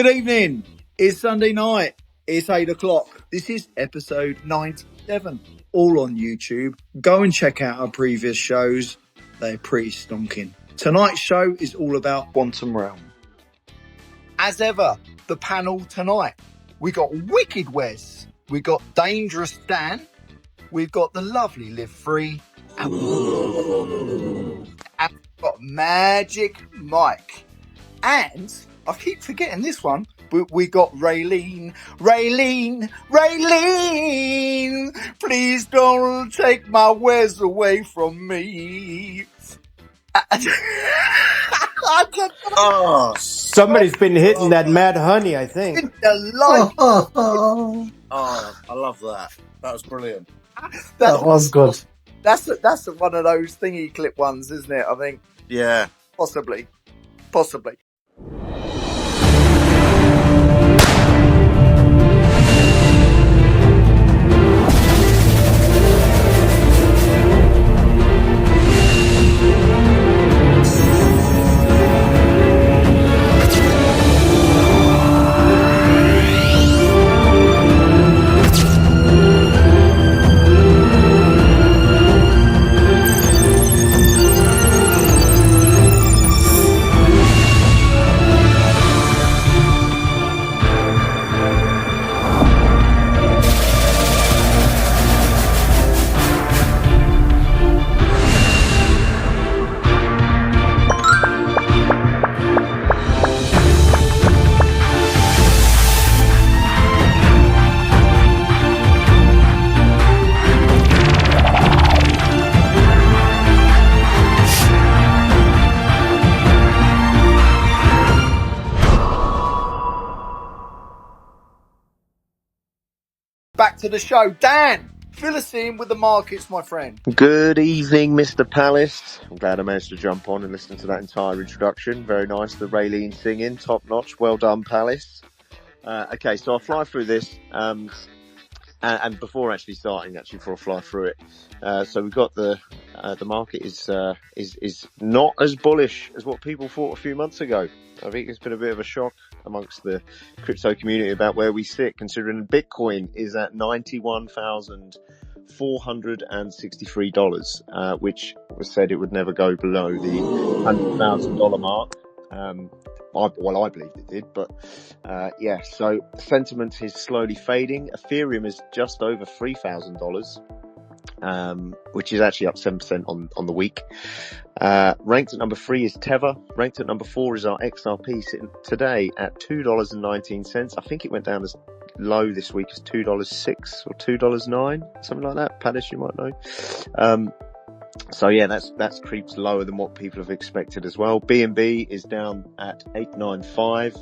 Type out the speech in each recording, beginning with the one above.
Good evening. It's Sunday night. It's 8 o'clock. This is episode 97, all on YouTube. Go and check out our previous shows. They're pretty stonking. Tonight's show is all about Quantum Realm. As ever, the panel tonight. We got Wicked Wes. We got Dangerous Dan. We've got the lovely Live Free. And we've got Magic Mike. And I keep forgetting this one, but we got Raylene. Please don't take my Wes away from me. Somebody's been hitting that mad honey, I think. I love that. That was brilliant. That was good. That's one of those thingy clip ones, isn't it? I think. Yeah. Possibly. Back to the show. Dan, fill us in with the markets, my friend. Good evening, Mr. Palace. I'm glad I managed to jump on and listen to that entire introduction. Very nice. The Raylene singing, top notch. Well done, Palace. Okay, so I'll fly through this. And before actually starting, before I fly through it, so we've got the market is not as bullish as what people thought a few months ago. I think it's been a bit of a shock amongst the crypto community about where we sit, considering Bitcoin is at $91,463, which was said it would never go below the $100,000 mark. I believed it did, but so sentiment is slowly fading. Ethereum is just over $3,000, which is actually up 7% on the week. Ranked at number 3 is Tether. Ranked at number 4 is our XRP, sitting today at $2.19. I think it went down as low this week as $2.06 or $2.09, something like that. Paddish, you might know. So yeah, that's creeps lower than what people have expected as well. BNB is down at 895,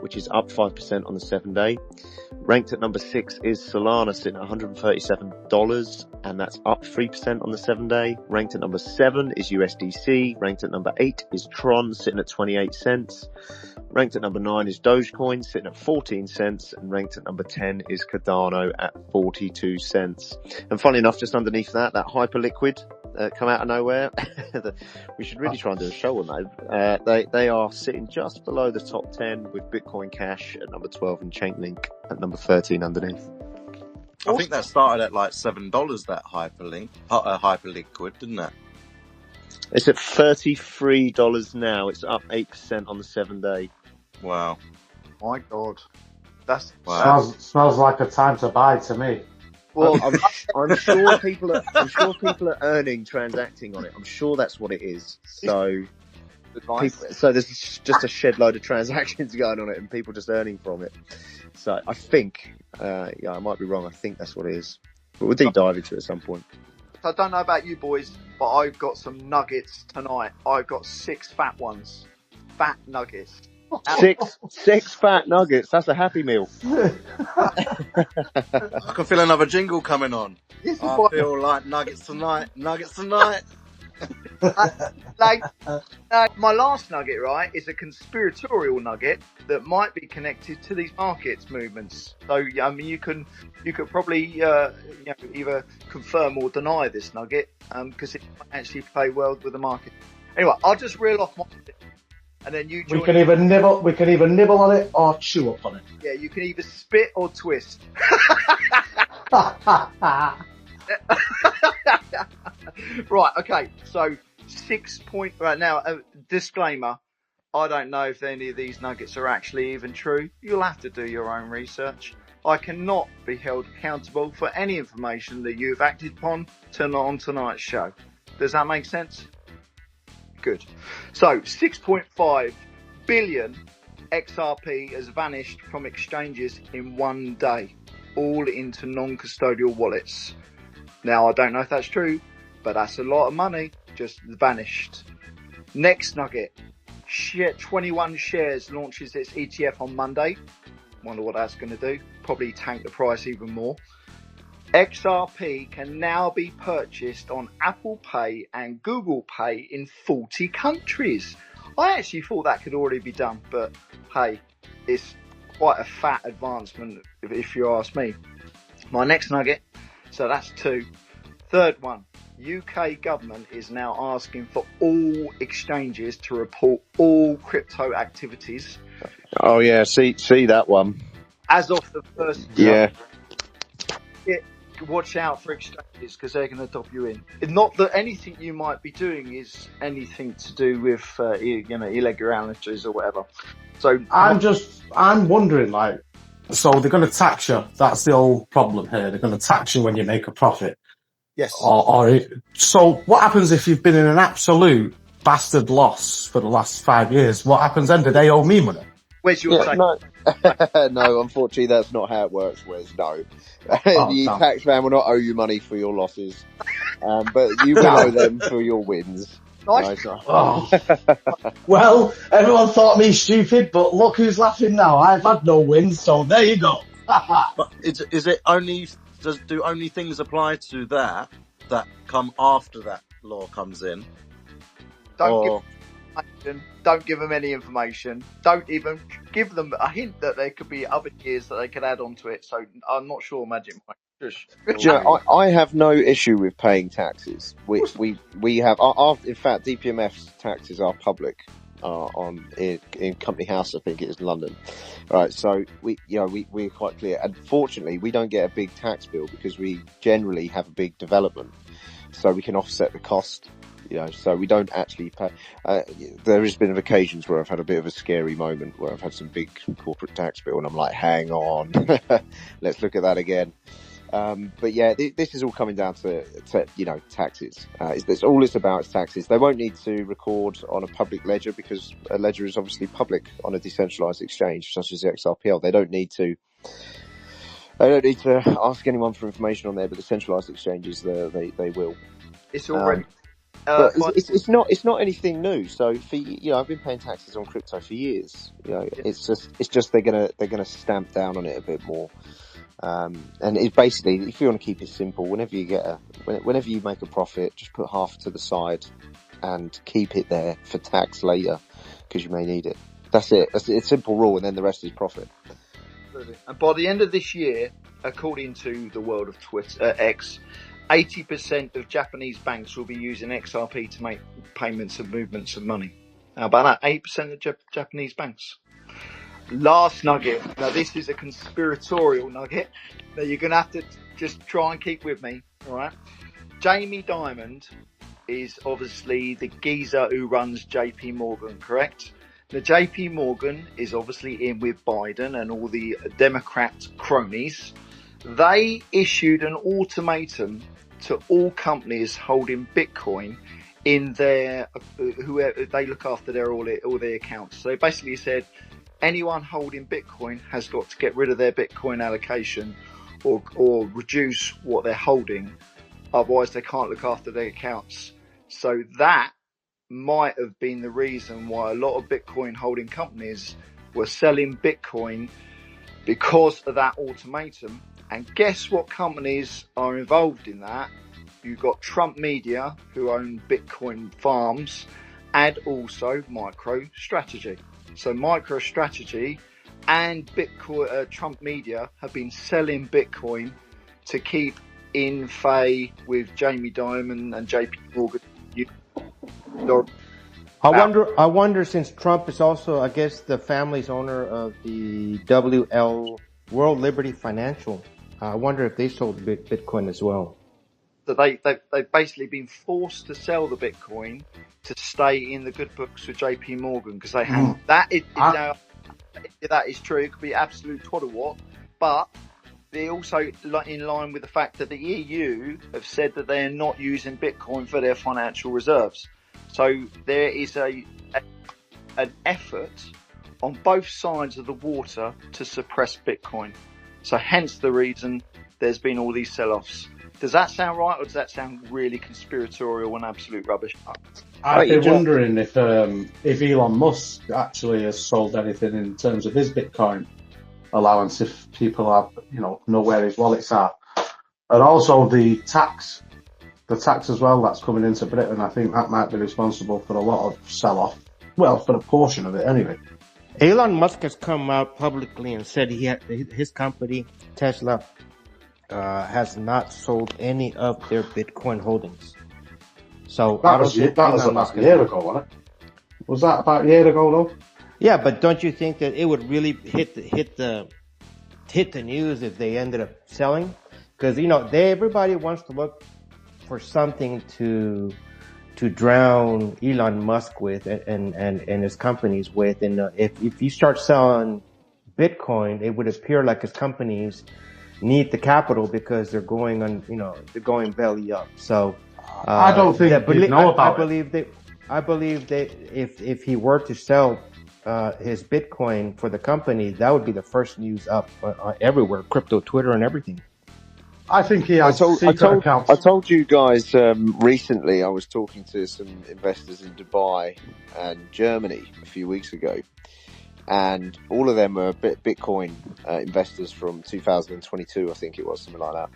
which is up 5% on the 7-day. Ranked at number 6 is Solana, sitting at $137, and that's up 3% on the 7-day. Ranked at number 7 is USDC. Ranked at number 8 is Tron, sitting at 28 cents. Ranked at number 9 is Dogecoin, sitting at 14 cents. And ranked at number 10 is Cardano at 42 cents. And funnily enough, just underneath that Hyperliquid come out of nowhere. We should really try and do a show on that. They are sitting just below the top 10 with Bitcoin Cash at number 12 and Chainlink at number 13 underneath. I think that started at like $7, that Hyperliquid, didn't it? It's at $33 now. It's up 8% on the 7-day. Wow. My God. That's Smells like a time to buy to me. Well, I'm sure people are earning transacting on it. I'm sure that's what it is. So there's just a shed load of transactions going on it and people just earning from it. So I think, I might be wrong. I think that's what it is. But we'll deep dive into it at some point. I don't know about you boys, but I've got some nuggets tonight. I've got 6 fat ones. Fat nuggets. Six fat nuggets. That's a Happy Meal. I can feel another jingle coming on. I feel like nuggets tonight. My last nugget, right, is a conspiratorial nugget that might be connected to these markets movements. So, I mean, you could probably either confirm or deny this nugget because it might actually play well with the market. Anyway, I'll just reel off my and then you We join. can either nibble on it or chew upon it. Yeah, you can either spit or twist. Right, okay, so 6 point, right now, disclaimer, I don't know if any of these nuggets are actually even true. You'll have to do your own research. I cannot be held accountable for any information that you've acted upon on tonight's show. Does that make sense? Good. So 6.5 billion XRP has vanished from exchanges in one day, all into non-custodial wallets. Now, I don't know if that's true, but that's a lot of money just vanished. Next nugget. 21 Shares launches its ETF on Monday. Wonder what that's going to do. Probably tank the price even more. XRP can now be purchased on Apple Pay and Google Pay in 40 countries. I actually thought that could already be done, but hey, it's quite a fat advancement if you ask me. My next nugget, so that's 2. Third one, UK government is now asking for all exchanges to report all crypto activities. Oh yeah, see that one. As of the 1st. Yeah. Watch out for exchanges because they're going to dob you in. It's not that anything you might be doing is anything to do with irregularities or whatever. So I'm wondering, like, so they're going to tax you. That's the old problem here. They're going to tax you when you make a profit. yes. So what happens if you've been in an absolute bastard loss for the last 5 years? What happens then? Do they owe me money? Where's your take? No, no, unfortunately, that's not how it works. Wes, no, the tax man will not owe you money for your losses, but you will owe them for your wins. Nice. Well, everyone thought me stupid, but look who's laughing now. I've had no wins, so there you go. But is it only, do only things apply to that come after that law comes in? Don't give them any information. Don't even give them a hint that there could be other years that they could add onto it. So I'm not sure, Magic Mike. I have no issue with paying taxes. We have in fact DPMF's taxes are public in Company House, I think it is in London. Right, so we're quite clear. Unfortunately, we don't get a big tax bill because we generally have a big development, so we can offset the cost. So we don't actually pay. There has been occasions where I've had a bit of a scary moment where I've had some big corporate tax bill and I'm like, hang on, let's look at that again. But yeah, this is all coming down to taxes. It's all it's about is taxes. They won't need to record on a public ledger because a ledger is obviously public on a decentralized exchange such as the XRPL. They don't need to ask anyone for information on there, but the centralized exchanges, they will. It's already. But it's not anything new. So I've been paying taxes on crypto for years. It's just they're gonna stamp down on it a bit more. And it's basically, if you want to keep it simple, whenever you make a profit, just put half to the side and keep it there for tax later because you may need it. That's it. It's a simple rule, and then the rest is profit. And by the end of this year, according to the world of X, 80% of Japanese banks will be using XRP to make payments and movements of money. How about that? 8% of Japanese banks. Last nugget. Now, this is a conspiratorial nugget. Now, you're going to have to just try and keep with me. All right. Jamie Dimon is obviously the geezer who runs JP Morgan, correct? Now, JP Morgan is obviously in with Biden and all the Democrat cronies. They issued an ultimatum to all companies holding Bitcoin in their, whoever they look after all their accounts. So they basically said anyone holding Bitcoin has got to get rid of their Bitcoin allocation or reduce what they're holding. Otherwise they can't look after their accounts. So that might have been the reason why a lot of Bitcoin holding companies were selling Bitcoin because of that ultimatum. And guess what companies are involved in that? You've got Trump Media, who own Bitcoin farms, and also MicroStrategy. So MicroStrategy and Bitcoin, Trump Media have been selling Bitcoin to keep in fay with Jamie Dimon and JP Morgan. I wonder since Trump is also, I guess, the family's owner of the World Liberty Financial. I wonder if they sold Bitcoin as well. That they've basically been forced to sell the Bitcoin to stay in the good books with JP Morgan because they have that is now, if that is true, it could be absolute twaddle-what, but they're also in line with the fact that the EU have said that they're not using Bitcoin for their financial reserves. So there is an effort on both sides of the water to suppress Bitcoin. So hence the reason there's been all these sell-offs. Does that sound right, or does that sound really conspiratorial and absolute rubbish? I've been wondering if Elon Musk actually has sold anything in terms of his Bitcoin allowance, if people have, know where his wallets are. And also the tax as well that's coming into Britain, I think that might be responsible for a lot of sell-off. Well, for a portion of it anyway. Elon Musk has come out publicly and said his company, Tesla, has not sold any of their Bitcoin holdings. So that was about a year ago, wasn't it? Was that about a year ago, though? Yeah, but don't you think that it would really hit the news if they ended up selling? Because everybody wants to look for something to drown Elon Musk with and his companies with, and if you start selling Bitcoin, it would appear like his companies need the capital because they're going belly up. So I don't think they know about it. I believe that if he were to sell his Bitcoin for the company, that would be the first news up everywhere, crypto, Twitter, and everything. I think he has I told you guys recently I was talking to some investors in Dubai and Germany a few weeks ago, and all of them were Bitcoin investors from 2022, I think it was, something like that.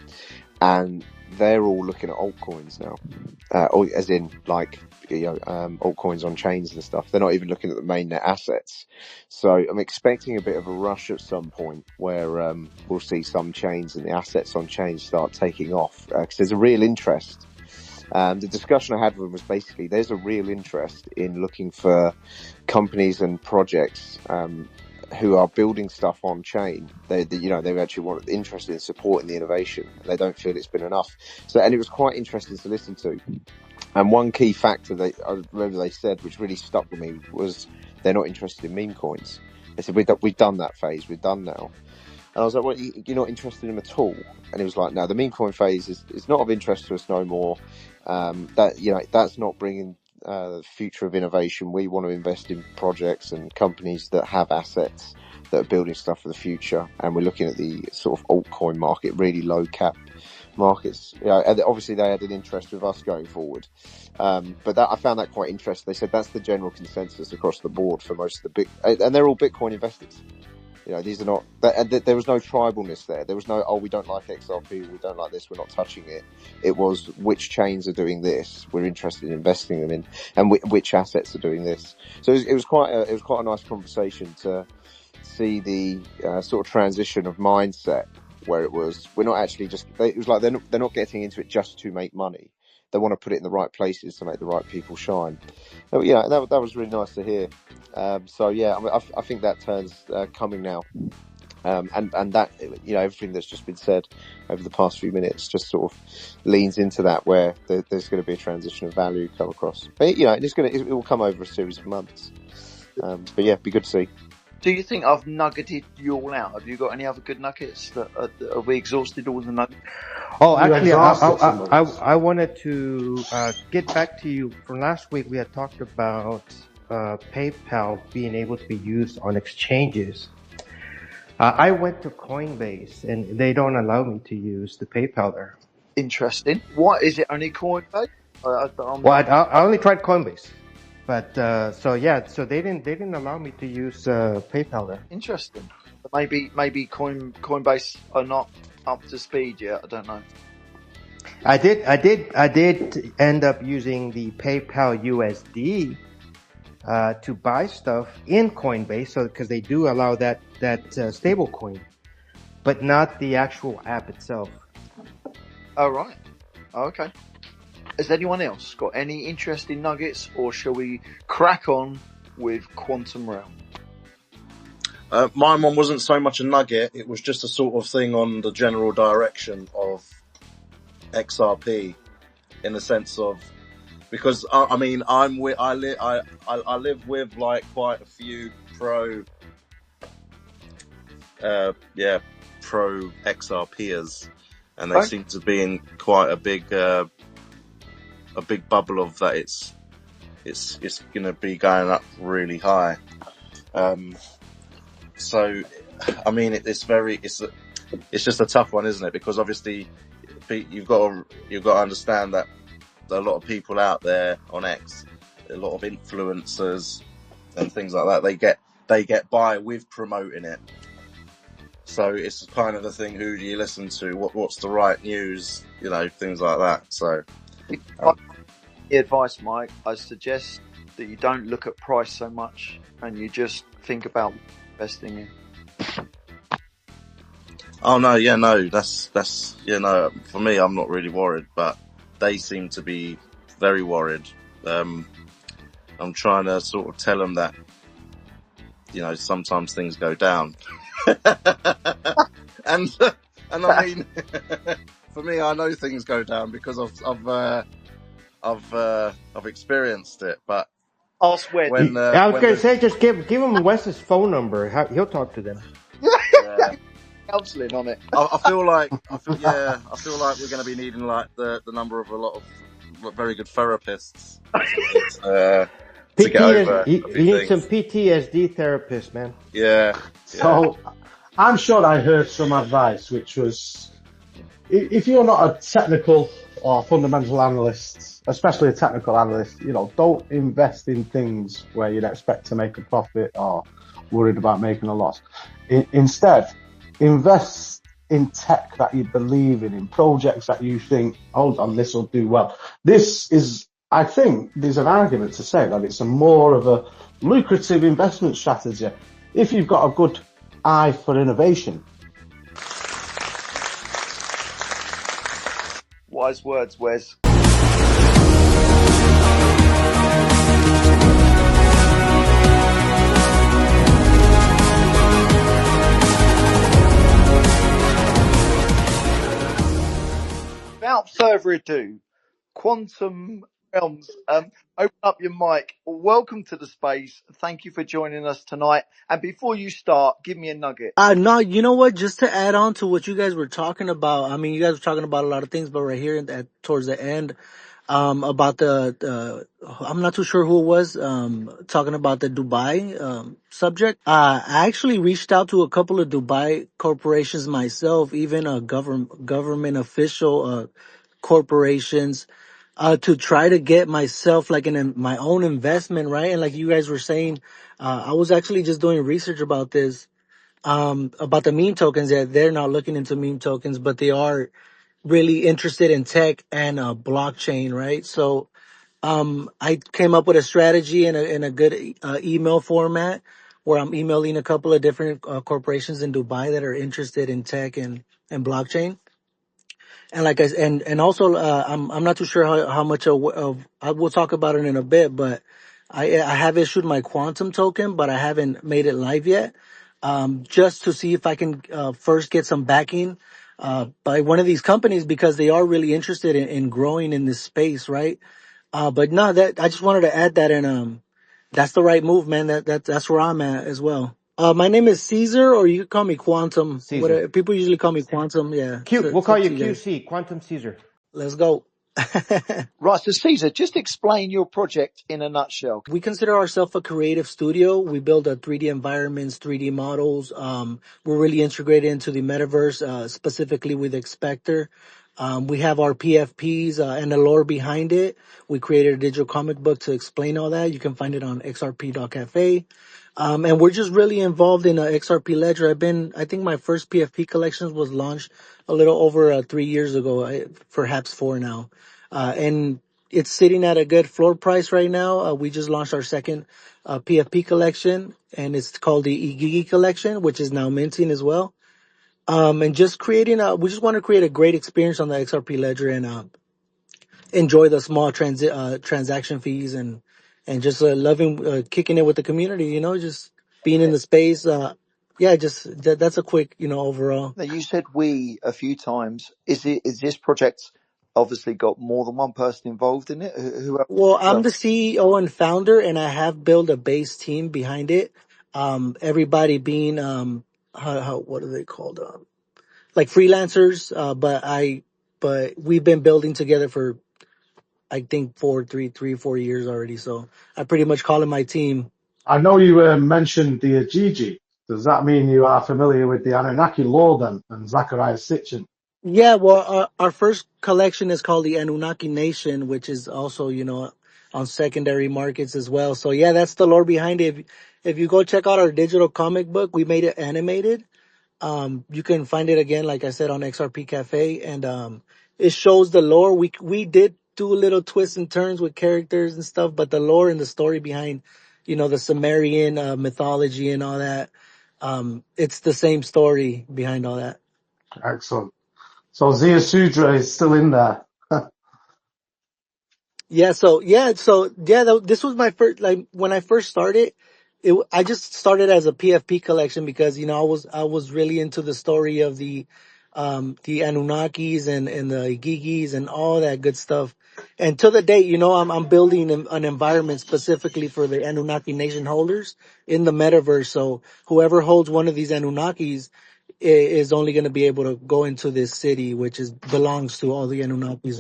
And they're all looking at altcoins now, as in like altcoins on chains and stuff. They're not even looking at the main net assets. So I'm expecting a bit of a rush at some point where we'll see some chains and the assets on chains start taking off, because there's a real interest. The discussion I had with them was basically there's a real interest in looking for companies and projects who are building stuff on chain. They actually interested in supporting the innovation. They don't feel it's been enough. And it was quite interesting to listen to. And one key factor I remember they said, which really stuck with me, was they're not interested in meme coins. They said, we've done that phase, we're done now. And I was like, well, you're not interested in them at all? And he was like, no, the meme coin phase is not of interest to us no more. That's not bringing the future of innovation. We want to invest in projects and companies that have assets that are building stuff for the future. And we're looking at the sort of altcoin market, really low cap markets. And obviously they had an interest with us going forward. But I found that quite interesting. They said that's the general consensus across the board for most of and they're all Bitcoin investors. These are not, there was no tribalness there. There was no, we don't like XRP, we don't like this, we're not touching it. It was, which chains are doing this, we're interested in investing them in, and which assets are doing this. So it was quite a nice conversation to see the sort of transition of mindset, where it was, we're not actually it was like they're not getting into it just to make money. They want to put it in the right places to make the right people shine. That was really nice to hear. I think that turn's coming now. And that, everything that's just been said over the past few minutes just sort of leans into that, where there's going to be a transition of value come across. But, it will come over a series of months. Be good to see. Do you think I've nuggeted you all out? Have you got any other good nuggets? Have we exhausted all the nuggets? Oh, actually, I wanted to get back to you. From last week, we had talked about PayPal being able to be used on exchanges. I went to Coinbase, and they don't allow me to use the PayPal there. Interesting. What is it? Only Coinbase? I only tried Coinbase. But so they didn't allow me to use PayPal there. Interesting. Maybe Coinbase are not up to speed yet. I don't know. I did end up using the PayPal USD to buy stuff in Coinbase, so because they do allow that stable coin, but not the actual app itself. Oh right. Oh, okay. Has anyone else got any interesting nuggets, or shall we crack on with Quantum Realm? My one wasn't so much a nugget; it was just a sort of thing on the general direction of XRP, in the sense of, because I mean I live with like quite a few pro XRPers, and they seem to be in quite a big bubble of that. It's going to be going up really high. So, I mean, it's just a tough one, isn't it? Because obviously, you've got to understand that there are a lot of people out there on X, a lot of influencers and things like that. They get by with promoting it. So it's kind of the thing: who do you listen to? What's the right news? You know, things like that. So, advice, Mike, I suggest that you don't look at price so much, and you just think about investing in. Oh no, yeah, no, that's for me, I'm not really worried, but they seem to be very worried. I'm trying to sort of tell them that, sometimes things go down. and I mean, for me, I know things go down because I've experienced it. But ask when. I was going to say, just give him Wes's phone number. He'll talk to them. Yeah. Counselling on it. I feel like we're going to be needing like the number of a lot of very good therapists to get over. You need some PTSD therapists, man. Yeah. So, I'm sure I heard some advice, which was, if you're not a technical or fundamental analyst, especially a technical analyst, don't invest in things where you'd expect to make a profit or worried about making a loss. Instead, invest in tech that you believe in projects that you think, hold on, this will do well. I think there's an argument to say that it's more of a lucrative investment strategy if you've got a good eye for innovation. Wise words, Wes. Without further ado, Quantum Realms, open up your mic. Welcome to the space. Thank you for joining us tonight. And before you start, give me a nugget. No, you know what? Just to add on to what you guys were talking about. I mean, you guys were talking about a lot of things, but right here towards the end, about I'm not too sure who it was, talking about the Dubai, subject. I actually reached out to a couple of Dubai corporations myself, even a government official, corporations, to try to get myself like my own investment, right? And like you guys were saying, I was actually just doing research about this, about the meme tokens. That they're not looking into meme tokens, but they are really interested in tech and blockchain, right? So I came up with a strategy in a good email format where I'm emailing a couple of different corporations in Dubai that are interested in tech and blockchain. And like and also I'm not too sure how much of I will talk about it in a bit, but I have issued my quantum token, but I haven't made it live yet. Just to see if I can first get some backing by one of these companies, because they are really interested in growing in this space, right? But no, that I just wanted to add that, and that's the right move, man. That's where I'm at as well. My name is Caesar, or you can call me Quantum. Caesar. People usually call me Quantum. Yeah. We'll call you QC, Quantum Caesar. Let's go. Right, so Caesar, just explain your project in a nutshell. We consider ourselves a creative studio. We build 3D environments, 3D models. We're really integrated into the Metaverse, specifically with xSPECTAR. We have our PFPs and the lore behind it. We created a digital comic book to explain all that. You can find it on xrp.cafe. And we're just really involved in XRP Ledger. I think my first PFP collection was launched a little over 3 years ago, perhaps 4 now. And it's sitting at a good floor price right now. We just launched our second PFP collection, and it's called the IGIGI collection, which is now minting as well. And just we just want to create a great experience on the XRP Ledger, and enjoy the small transaction fees and just loving kicking it with the community. Just being in the space. Yeah, just that's a quick overall. Now, you said we a few times. Is this project obviously got more than one person involved in it? Who else Well, as I'm well? the CEO and founder, and I have built a base team behind it. Everybody being what are they called? Like freelancers. But we've been building together for I think 4 years already. So I pretty much call it my team. I know you mentioned the IGIGI. Does that mean you are familiar with the Anunnaki law then and Zachariah Sitchin? Yeah, well, our first collection is called the Anunnaki Nation, which is also, on secondary markets as well. So yeah, that's the lore behind it. If you go check out our digital comic book, we made it animated. You can find it again, like I said, on XRP Cafe, and it shows the lore. We did do little twists and turns with characters and stuff, but the lore and the story behind, the Sumerian mythology and all that, it's the same story behind all that. Excellent. So Zia Sudra is still in there. This was my first, like when I first started, I just started as a PFP collection because, I was really into the story of the Anunnakis and the Igigis and all that good stuff. And to the date, I'm building an environment specifically for the Anunnaki Nation holders in the metaverse. So whoever holds one of these Anunnakis is only going to be able to go into this city, which belongs to all the Anunnakis.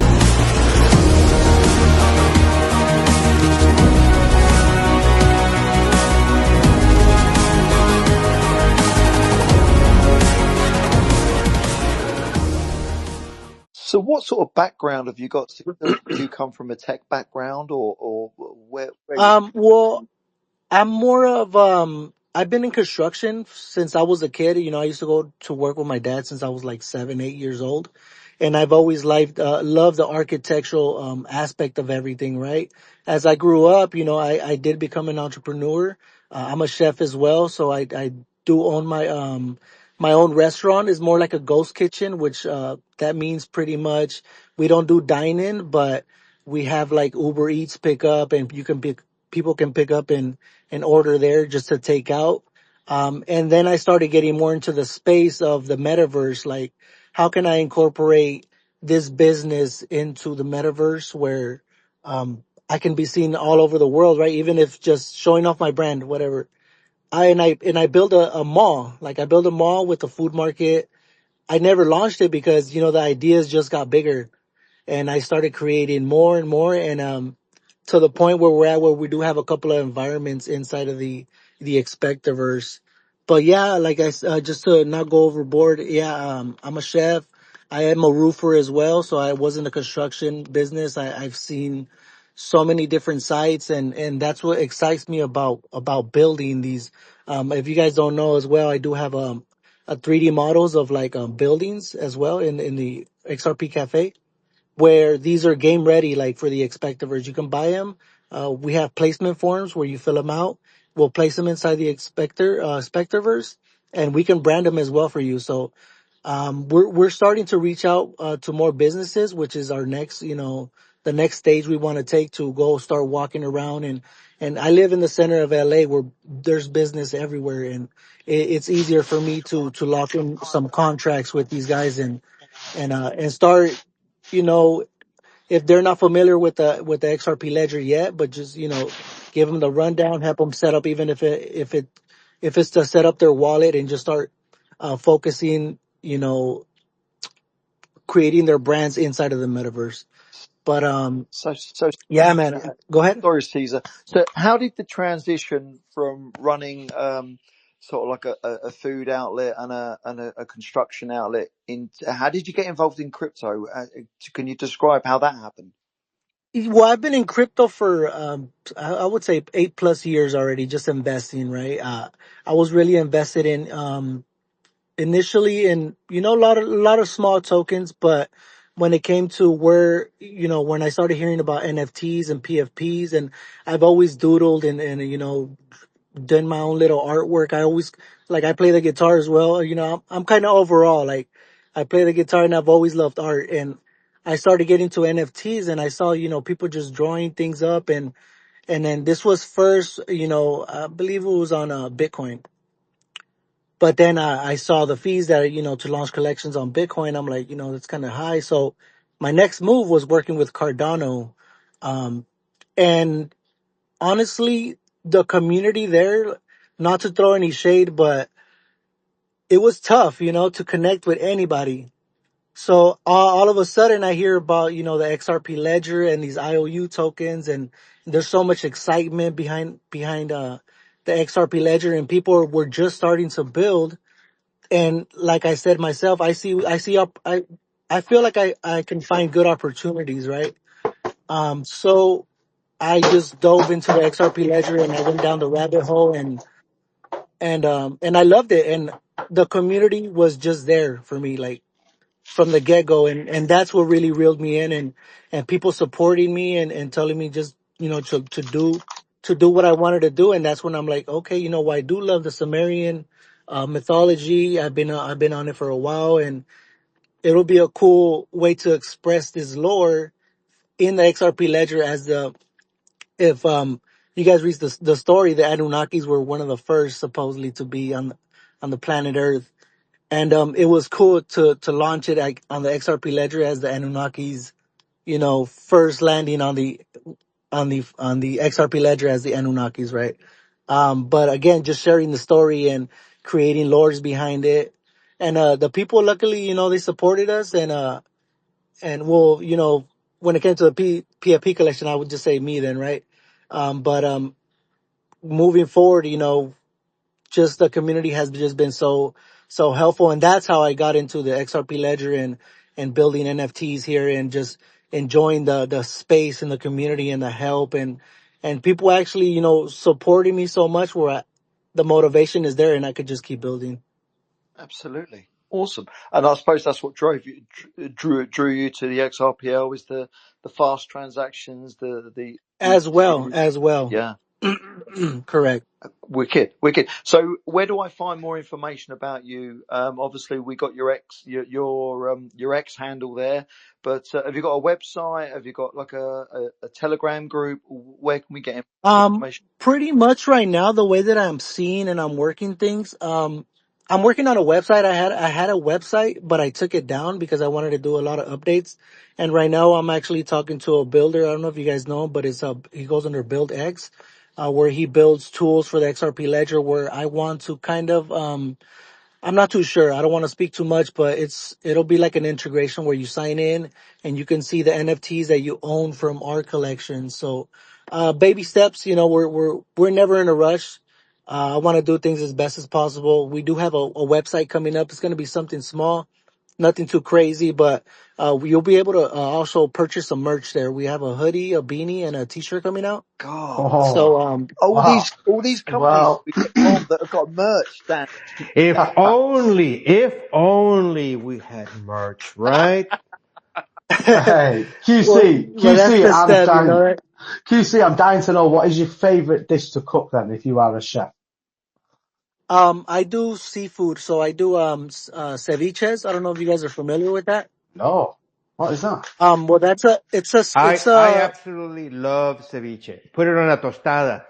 So, what sort of background have you got? Do you come from a tech background, or where you? Well, I'm more of I've been in construction since I was a kid. I used to go to work with my dad since I was like 7, 8 years old. And I've always loved the architectural aspect of everything, right? As I grew up, I did become an entrepreneur. I'm a chef as well, so I do own my own restaurant. Is more like a ghost kitchen, which that means pretty much we don't do dine-in, but we have like Uber Eats pickup, and people can pick up and order there just to take out. And then I started getting more into the space of the metaverse. Like, how can I incorporate this business into the metaverse where, I can be seen all over the world, right? Even if just showing off my brand, whatever. I built a mall. Like, I built a mall with a food market. I never launched it because, the ideas just got bigger, and I started creating more and more, and to the point where we're at, where we do have a couple of environments inside of the Expectaverse. But yeah, like just to not go overboard, yeah, I'm a chef. I am a roofer as well, so I was in the construction business. I've seen so many different sites, and that's what excites me about building these. If you guys don't know as well, I do have a 3D models of like buildings as well in the XRP Cafe, where these are game ready, like for the Expectaverse. You can buy them. We have placement forms where you fill them out. We'll place them inside the Spectaverse, and we can brand them as well for you. So, we're starting to reach out, to more businesses, which is our next, the next stage we want to take to go start walking around. And I live in the center of LA where there's business everywhere, and it's easier for me to lock in some contracts with these guys and start, you know, if they're not familiar with the XRP Ledger yet, but just give them the rundown, help them set up, even if it's to set up their wallet and just start focusing, creating their brands inside of the metaverse. But So yeah, man, go ahead. sorry, Caesar. So, how did the transition from running sort of like a food outlet and a construction outlet into? How did you get involved in crypto? Can you describe how that happened? Well, I've been in crypto for I would say 8+ years already, just investing, right? I was really invested in initially in a lot of small tokens, but when it came to where when I started hearing about NFTs and PFPs, and I've always doodled and done my own little artwork. I always, like, I play the guitar as well. I'm kind of overall, like, I play the guitar, and I've always loved art, and I started getting to NFTs, and I saw, people just drawing things up, and then this was first, I believe it was on Bitcoin. But then I saw the fees that, to launch collections on Bitcoin. I'm like, that's kind of high. So my next move was working with Cardano. Um, and honestly, the community there, not to throw any shade, but it was tough, to connect with anybody. So all of a sudden I hear about, the XRP Ledger and these IOU tokens, and there's so much excitement behind the XRP Ledger, and people were just starting to build. And like I said myself, I feel like I can find good opportunities, right? So I just dove into the XRP Ledger, and I went down the rabbit hole, and I loved it. And the community was just there for me, like from the get go. And that's what really reeled me in, and people supporting me and telling me just, to do what I wanted to do. And that's when I'm like, okay, I do love the Sumerian mythology. I've been on it for a while, and it'll be a cool way to express this lore in the XRP Ledger. If you guys read the story, the Anunnakis were one of the first supposedly to be on the planet Earth. And it was cool to launch it on the XRP Ledger as the Anunnakis, first landing on the XRP Ledger as the Anunnakis, right? But again, just sharing the story and creating lores behind it. And the people, luckily, they supported us. And well, when it came to the PFP collection, I would just say me then, right? But moving forward, just the community has just been so helpful. And that's how I got into the XRP Ledger and building NFTs here, and just enjoying the space and the community and the help, and people actually, supporting me so much where the motivation is there, and I could just keep building. Absolutely. Awesome. And I suppose that's what drew you to the XRPL, is the fast transactions, the As well. yeah. Correct. Wicked. So where do I find more information about you? Obviously we got your X handle there, but have you got a website? Have you got like a Telegram group? Where can we get information? Pretty much right now, the way that I'm seeing and I'm working things, I'm working on a website. I had a website, but I took it down because I wanted to do a lot of updates. And right now I'm actually talking to a builder. I don't know if you guys know him, but he goes under BuildX, where he builds tools for the XRP Ledger, where I want to kind of, I'm not too sure. I don't want to speak too much, but it'll be like an integration where you sign in and you can see the NFTs that you own from our collection. So, baby steps, we're never in a rush. I want to do things as best as possible. We do have a website coming up. It's going to be something small, nothing too crazy, but, you'll be able to also purchase some merch there. We have a hoodie, a beanie, and a t-shirt coming out. God. So, All wow. these companies Well, we get on that have got merch, Dan. If only we had merch, right? hey, well, that's the step, right? QC, I'm dying to know, what is your favourite dish to cook then, if you are a chef? I do seafood, so I do ceviches. I don't know if you guys are familiar with that. No. What is that? Well, I absolutely love ceviche. Put it on a tostada.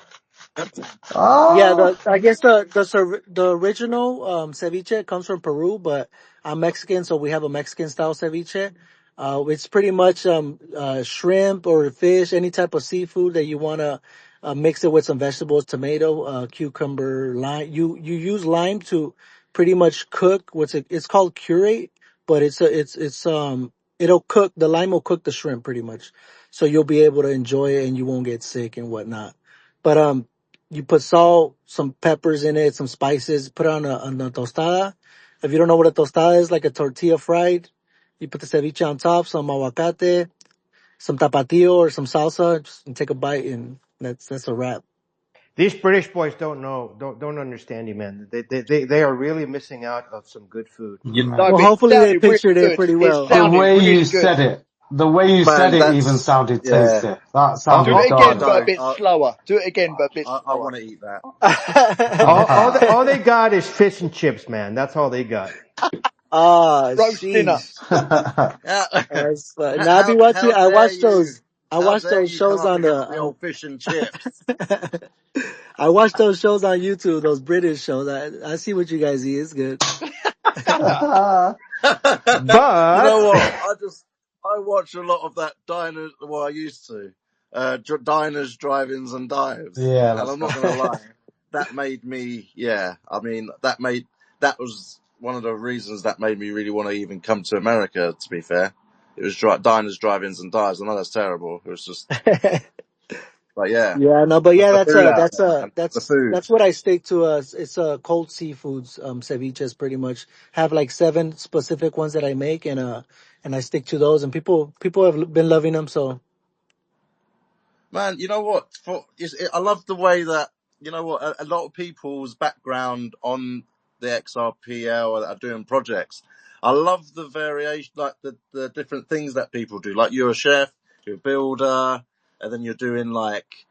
yeah, Oh, I guess the original ceviche comes from Peru, but I'm Mexican, so we have a Mexican style ceviche. It's pretty much shrimp or fish, any type of seafood that you wanna mix it with some vegetables, tomato, cucumber, lime. You use lime to pretty much cook it's called curate, but it'll cook, the lime will cook the shrimp pretty much, so you'll be able to enjoy it and you won't get sick and whatnot. But you put salt, some peppers in it, some spices, put it on a tostada. If you don't know what a tostada is, like a tortilla fried, you put the ceviche on top, some aguacate, some tapatio or some salsa, and take a bite, and that's a wrap. These British boys don't understand you, man. They are really missing out on some good food. No, Well, but it hopefully they sounded really pictured it good. pretty It well. the sounded way you really good. said it. The way you Man, said it even that's sounded yeah. tasty. That Do sounded it again, good. but a bit slower. Do it again, but a bit I slower. want to eat that. All they got is fish and chips, man. That's all they got. Ah, Roast dinner. sheesh. How, That's now I be watching. how dare you? I How watch dare those you come shows up on against the the. old fish and chips? I watch those shows on YouTube. Those British shows. I see what you guys eat. It's good. You know But what? I watch a lot of that diners. Well, I used to diners, drive-ins, and dives, Yeah, and that's I'm not good. going to lie. That made me, yeah. I mean, that was one of the reasons that made me really want to even come to America. To be fair, it was diners, drive-ins, and dives. I know that's terrible. It was just, but yeah, Yeah, no, but yeah, the food out there, man. The food. that's what I stick to. It's cold seafoods, ceviches, pretty much have like 7 specific ones that I make, and I stick to those, and people have been loving them. So Man, you know what? I love the way that, you know what, a lot of people's background on the XRPL are doing projects. I love the variation, like the different things that people do. Like you're a chef, you're a builder, and then you're doing like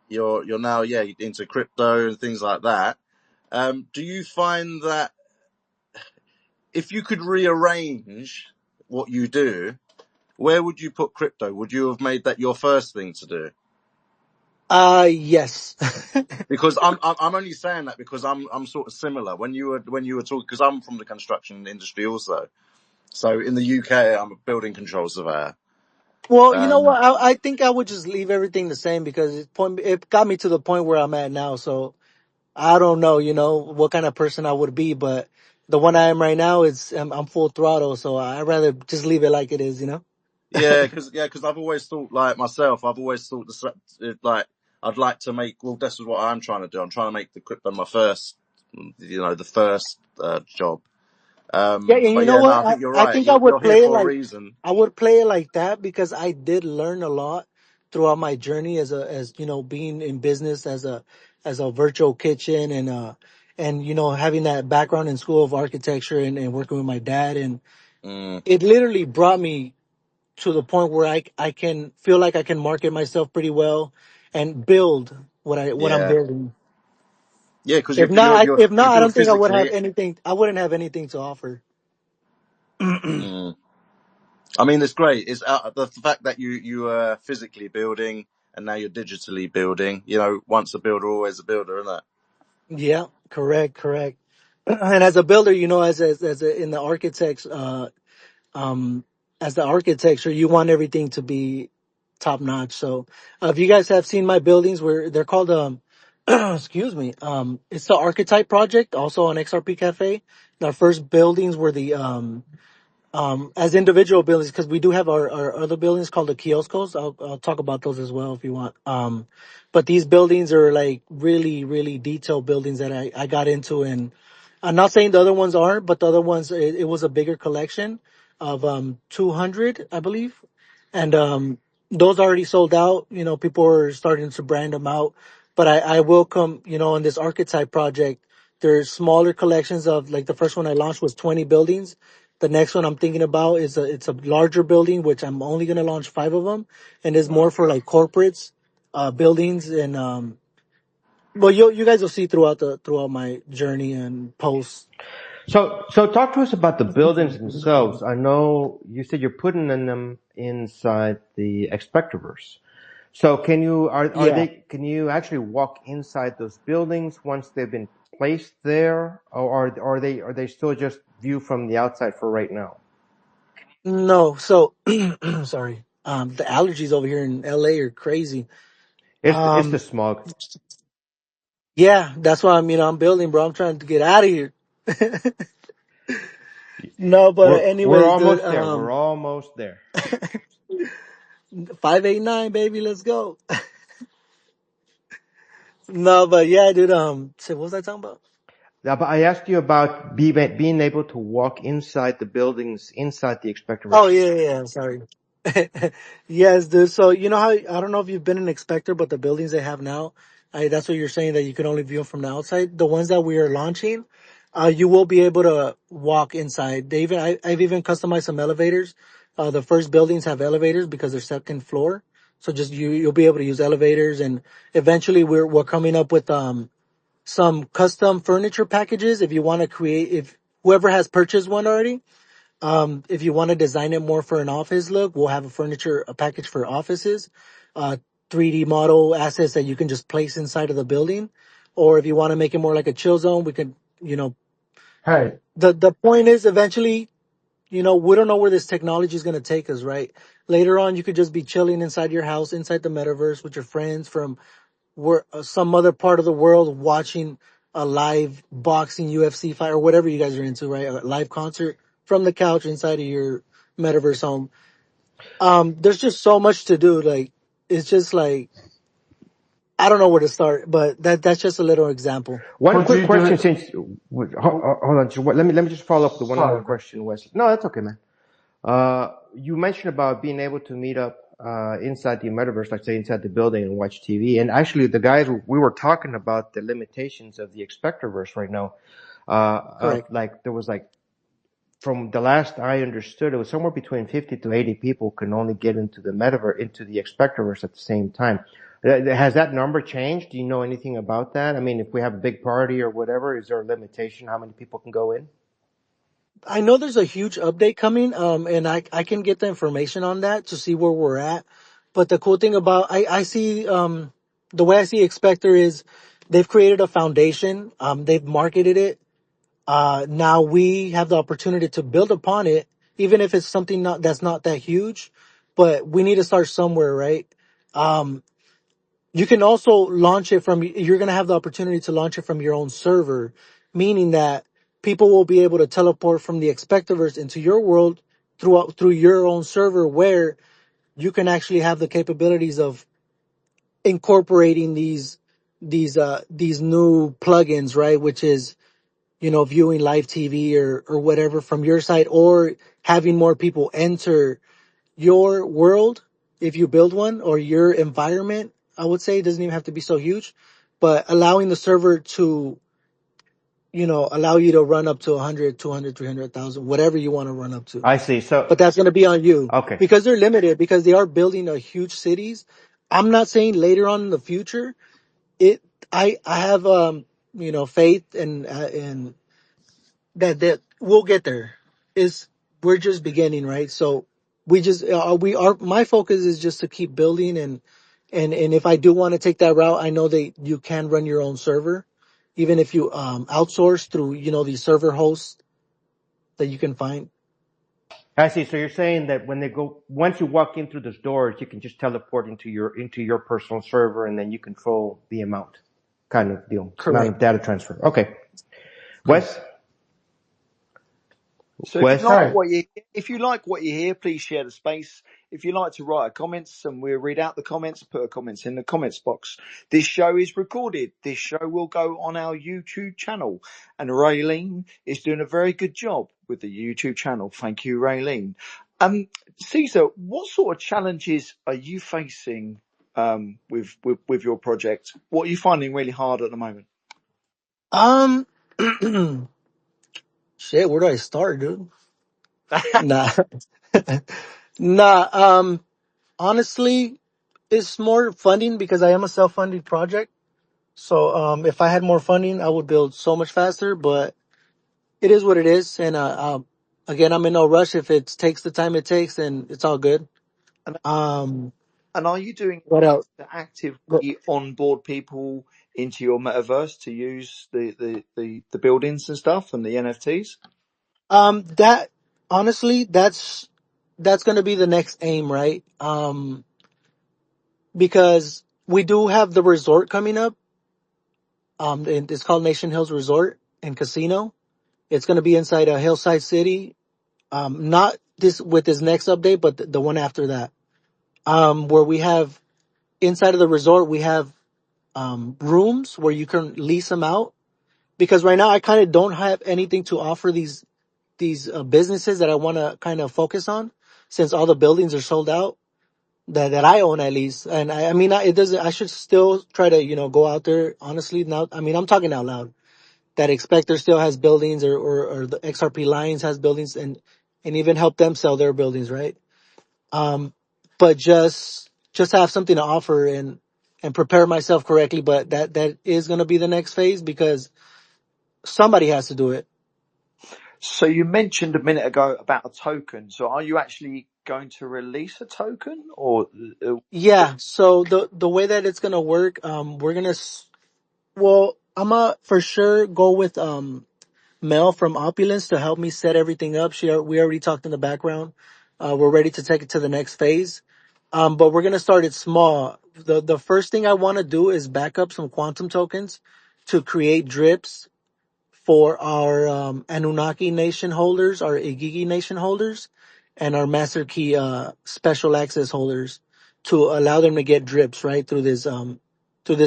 you're now, yeah, into crypto and things like that. Do you find that if you could rearrange what you do, where would you put crypto? Would you have made that your first thing to do? yes. Because I'm only saying that because I'm sort of similar when you were talking, because I'm from the construction industry also. So in the UK, I'm a building control surveyor. Well, you know Um, what? I think I would just leave everything the same because it got me to the point where I'm at now. So I don't know, what kind of person I would be, but the one I am right now is I'm full throttle. So I'd rather just leave it like it is. because I've always thought like myself. I've always thought like I'd like to make. Well, this is what I'm trying to do. I'm trying to make the crypto my first, the first job. Yeah, and you But know yeah, no, what? I think you're I right. think I You're would here play it for a like reason. I would play it like that because I did learn a lot throughout my journey as being in business as a virtual kitchen and having that background in school of architecture and working with my dad, and Mm, it literally brought me to the point where I can feel like I can market myself pretty well and build what I'm yeah, building. yeah, because If not, you I build don't think I would have physically. anything. I wouldn't have anything to offer. Mm. I mean, it's great. It's the fact that you are physically building and now you're digitally building. Once a builder, always a builder, isn't it? Yeah, correct. And as a builder, in the architects, um, as the architecture, you want everything to be top notch. So, if you guys have seen my buildings, where they're called, excuse me, it's the Archetype project, also on XRP Cafe. Our first buildings were as individual buildings, because we do have our other buildings called the kioscos. I'll talk about those as well if you want. But these buildings are like really, really detailed buildings that I got into, and I'm not saying the other ones aren't, but the other ones, it was a bigger collection of, 200, I believe. And, those already sold out. People are starting to brand them out, but I will come, on this archetype project. There's smaller collections of, like, the first one I launched was 20 buildings. The next one I'm thinking about it's a larger building, which I'm only going to launch 5 of them. And it's more for like corporates, buildings. And, well, you guys will see throughout my journey and posts. so talk to us about the buildings themselves. I know you said you're putting them inside the Expectaverse. So Yeah. can you actually walk inside those buildings once they've been placed there, or are they still just view from the outside for right now? No. So, sorry. The allergies over here in LA are crazy. It's the Um, smog. yeah, that's why I'm building, bro. I'm trying to get out of here. No, but We're anyways, dude, almost there. We're almost there. 589, baby, let's go. No, but yeah, dude, so what was I talking about? Yeah, but I asked you about being able to walk inside the buildings, inside the Oh, Expectaverse. yeah, sorry. Yes, dude. So, how, I don't know if you've been an inspector, but the buildings they have now, that's what you're saying, that you can only view them from the outside. The ones that we are launching, you will be able to walk inside. I've even customized some elevators. The first buildings have elevators because they're second floor. So just you'll be able to use elevators, and eventually we're coming up with, some custom furniture packages if you want to create, whoever has purchased one already, if you want to design it more for an office look, we'll have a package for offices, uh, 3D model assets that you can just place inside of the building. Or if you want to make it more like a chill zone, we can, Hey, the point is eventually, we don't know where this technology is going to take us, right? Later on, you could just be chilling inside your house, inside the metaverse with your friends from some other part of the world watching a live boxing UFC fight or whatever you guys are into, right? A live concert from the couch inside of your metaverse home. There's just so much to do. Like, it's just like, I don't know where to start, but that's just a little example. One could quick you do question, it? since hold on, let me just follow up with one more Sorry, mate. question, Wesley. No, that's okay, man. You mentioned about being able to meet up inside the metaverse, like say inside the building and watch TV. And actually, the guys we were talking about the limitations of the XPECTAverse right now. Correct. Like there was like, from the last I understood, it was somewhere between 50 to 80 people can only get into the metaverse, into the XPECTAverse at the same time. Has that number changed? Do you know anything about that? I mean, if we have a big party or whatever, is there a limitation how many people can go in? I know there's a huge update coming, and I can get the information on that to see where we're at. But the cool thing about, I see, the way I see Expector is they've created a foundation. They've marketed it. Now we have the opportunity to build upon it, even if it's something that's not that huge, but we need to start somewhere, right? Um, you can also launch it you're going to have the opportunity to launch it from your own server, meaning that people will be able to teleport from the Expectaverse into your world through your own server, where you can actually have the capabilities of incorporating these new plugins, right? Which is, viewing live TV or whatever from your side, or having more people enter your world if you build one, or your environment. I would say it doesn't even have to be so huge, but allowing the server to, allow you to run up to 100, 200, 300,000, whatever you want to run up to. I see. So, But that's going to be on you, okay. because they're limited, because they are building a huge cities. I'm not saying later on in the future, it, I have, faith and that we'll get there. We're just beginning, right? So my focus is just to keep building, and if I do want to take that route, I know that you can run your own server, even if you outsource through, these server hosts that you can find. I see. So you're saying that once you walk in through those doors, you can just teleport into your personal server, and then you control the amount, kind of deal, amount Correct. of data transfer. Okay. Correct. Wes? So Wes? Hey, if you like what you hear, please share the space. If you like to write a comments, and we'll read out the comments, put a comments in the comments box. This show is recorded. This show will go on our YouTube channel, and Raylene is doing a very good job with the YouTube channel. Thank you, Raylene. Caesar, what sort of challenges are you facing with your project? What are you finding really hard at the moment? Um, shit, where do I start, dude? Nah, nah. Honestly, it's more funding, because I am a self-funded project. So, if I had more funding, I would build so much faster, but it is what it is. And, again, I'm in no rush. If it takes the time it takes, then it's all good. And, Um, and are you doing what else? to actively onboard people into your metaverse to use the buildings and stuff and the NFTs? That, honestly, that's going to be the next aim, right? Because we do have the resort coming up. And it's called Nation Hills Resort and Casino. It's going to be inside a Hillside city. Not with this next update, but the one after that. Where we have, inside of the resort, we have, rooms where you can lease them out. Because right now I kind of don't have anything to offer these businesses that I want to kind of focus on, since all the buildings are sold out that I own, at least. And I mean, it doesn't, I should still try to, go out there. Honestly, now, I mean, I'm talking out loud, that Expector still has buildings, or the XRP Lions has buildings, and even help them sell their buildings, right? But just have something to offer, and prepare myself correctly. But that is going to be the next phase, because somebody has to do it. So you mentioned a minute ago about a token. So are you actually going to release a token, or Yeah. So the way that it's gonna work, we're gonna I'm gonna for sure go with Mel from Opulence to help me set everything up. We already talked in the background. We're ready to take it to the next phase. But we're gonna start it small. The first thing I want to do is back up some quantum tokens to create drips for our Anunnaki Nation holders, our IGIGI Nation holders, and our Master Key special access holders to allow them to get drips right through this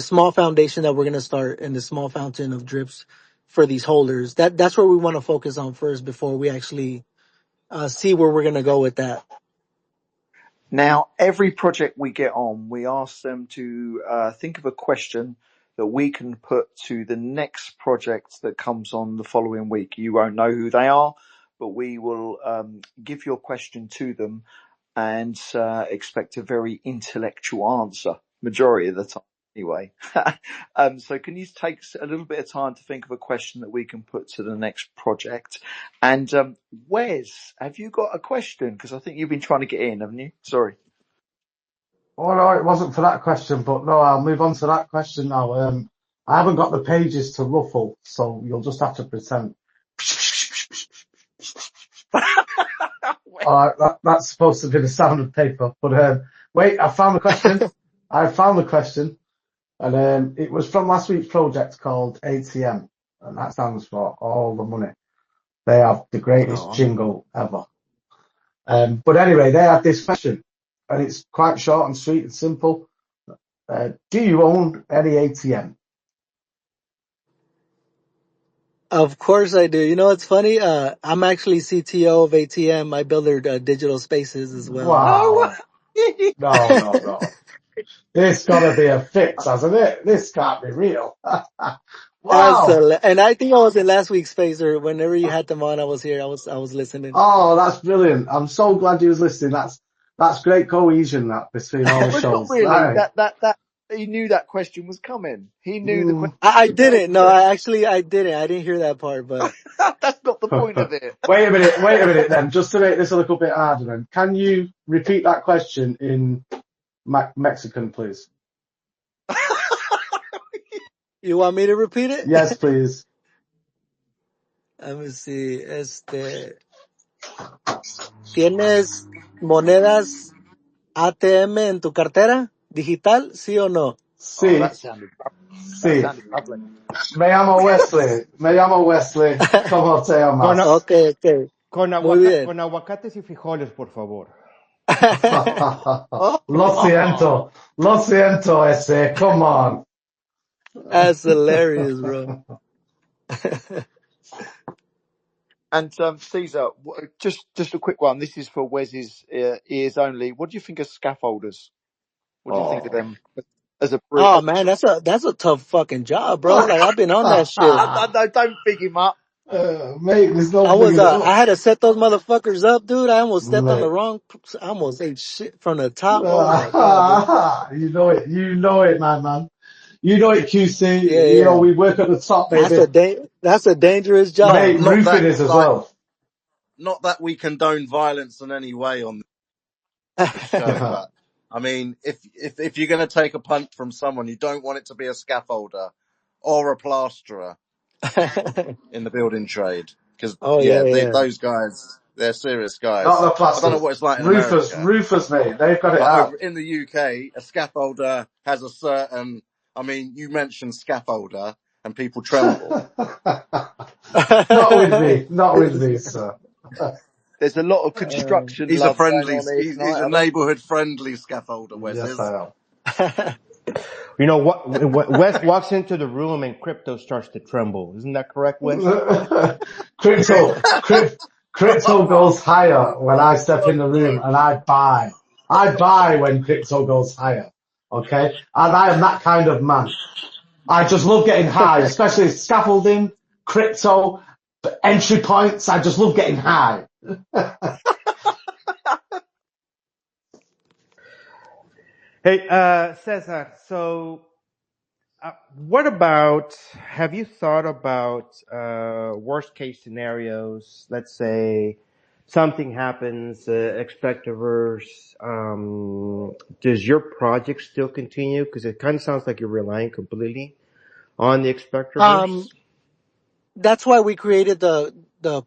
small foundation that we're gonna start and this small fountain of drips for these holders. That's where we want to focus on first before we actually see where we're gonna go with that. now every project we get on, we ask them to think of a question that we can put to the next project that comes on the following week. You won't know who they are, but we will give your question to them and expect a very intellectual answer, majority of the time anyway. So can you take a little bit of time to think of a question that we can put to the next project? And Wes, have you got a question? Because I think you've been trying to get in, haven't you? Sorry. Oh no, it wasn't for that question, but no, I'll move on to that question now. I haven't got the pages to ruffle, so you'll just have to pretend. That's supposed to be the sound of paper, but wait, I found the question. And it was from last week's project called ATM, and that stands for all the money. They have the greatest jingle ever. But anyway, they had this question, and it's quite short and sweet and simple. Do you own any ATM? Of course I do. You know what's funny? I'm actually CTO of ATM. I build their digital spaces as well. Wow. No. This gotta be a fix, hasn't it? This can't be real. Wow. And I think I was in last week's space, or whenever you had them on, I was here. I was listening. Oh, that's brilliant. I'm so glad you was listening. That's great cohesion that between all the But shows. not really. Right. That he knew that question was coming. He knew the question. I didn't. No, I didn't. I didn't hear that part, but that's not the point of it. Wait a minute then, just to make this a little bit harder then. Can you repeat that question in Mexican, please? You want me to repeat it? Yes, please. Let me see. ¿Tienes monedas ATM en tu cartera digital? ¿Sí o no? Sí. Oh, that sounded lovely. Me llamo Wesley. ¿Cómo te llamas? Okay. Con aguacates y frijoles, por favor. Lo siento, ese. Come on. That's hilarious, bro. And Caesar, just a quick one. This is for Wes's ears only. What do you think of scaffolders? What do you think of them as a? Oh man, that's a tough fucking job, bro. Like I've been on that shit. No, don't big him up. Mate, there's no. I had to set those motherfuckers up, dude. I almost stepped on the wrong. I almost ate shit from the top. Oh my god, you know it, man. You know it, QC. Yeah. You know we work at the top, baby. That's a dangerous job. Mate, roofing is as well. Not that we condone violence in any way on the show, but I mean, if you're going to take a punt from someone, you don't want it to be a scaffolder or a plasterer in the building trade, because those guys, they're serious guys. Not the plasterers. I don't know what it's like in roofers, America. Roofers, mate, they've got it out. In the UK, a scaffolder has a certain. I mean, you mentioned scaffolder, and people tremble. Not with me, sir. There's a lot of construction. He's a neighbourhood friendly scaffolder, Wes. Yes, I am. You know what? Wes walks into the room and crypto starts to tremble. Isn't that correct, Wes? Crypto goes higher when I step in the room, and I buy. I buy when crypto goes higher. Okay, and I am that kind of man. I just love getting high, especially scaffolding, crypto, entry points. I just love getting high. Hey, Cesar, so what about have you thought about worst case scenarios? Let's say something happens, Expectaverse. Does your project still continue? Because it kind of sounds like you're relying completely on the Um, Expectaverse. that's why we created the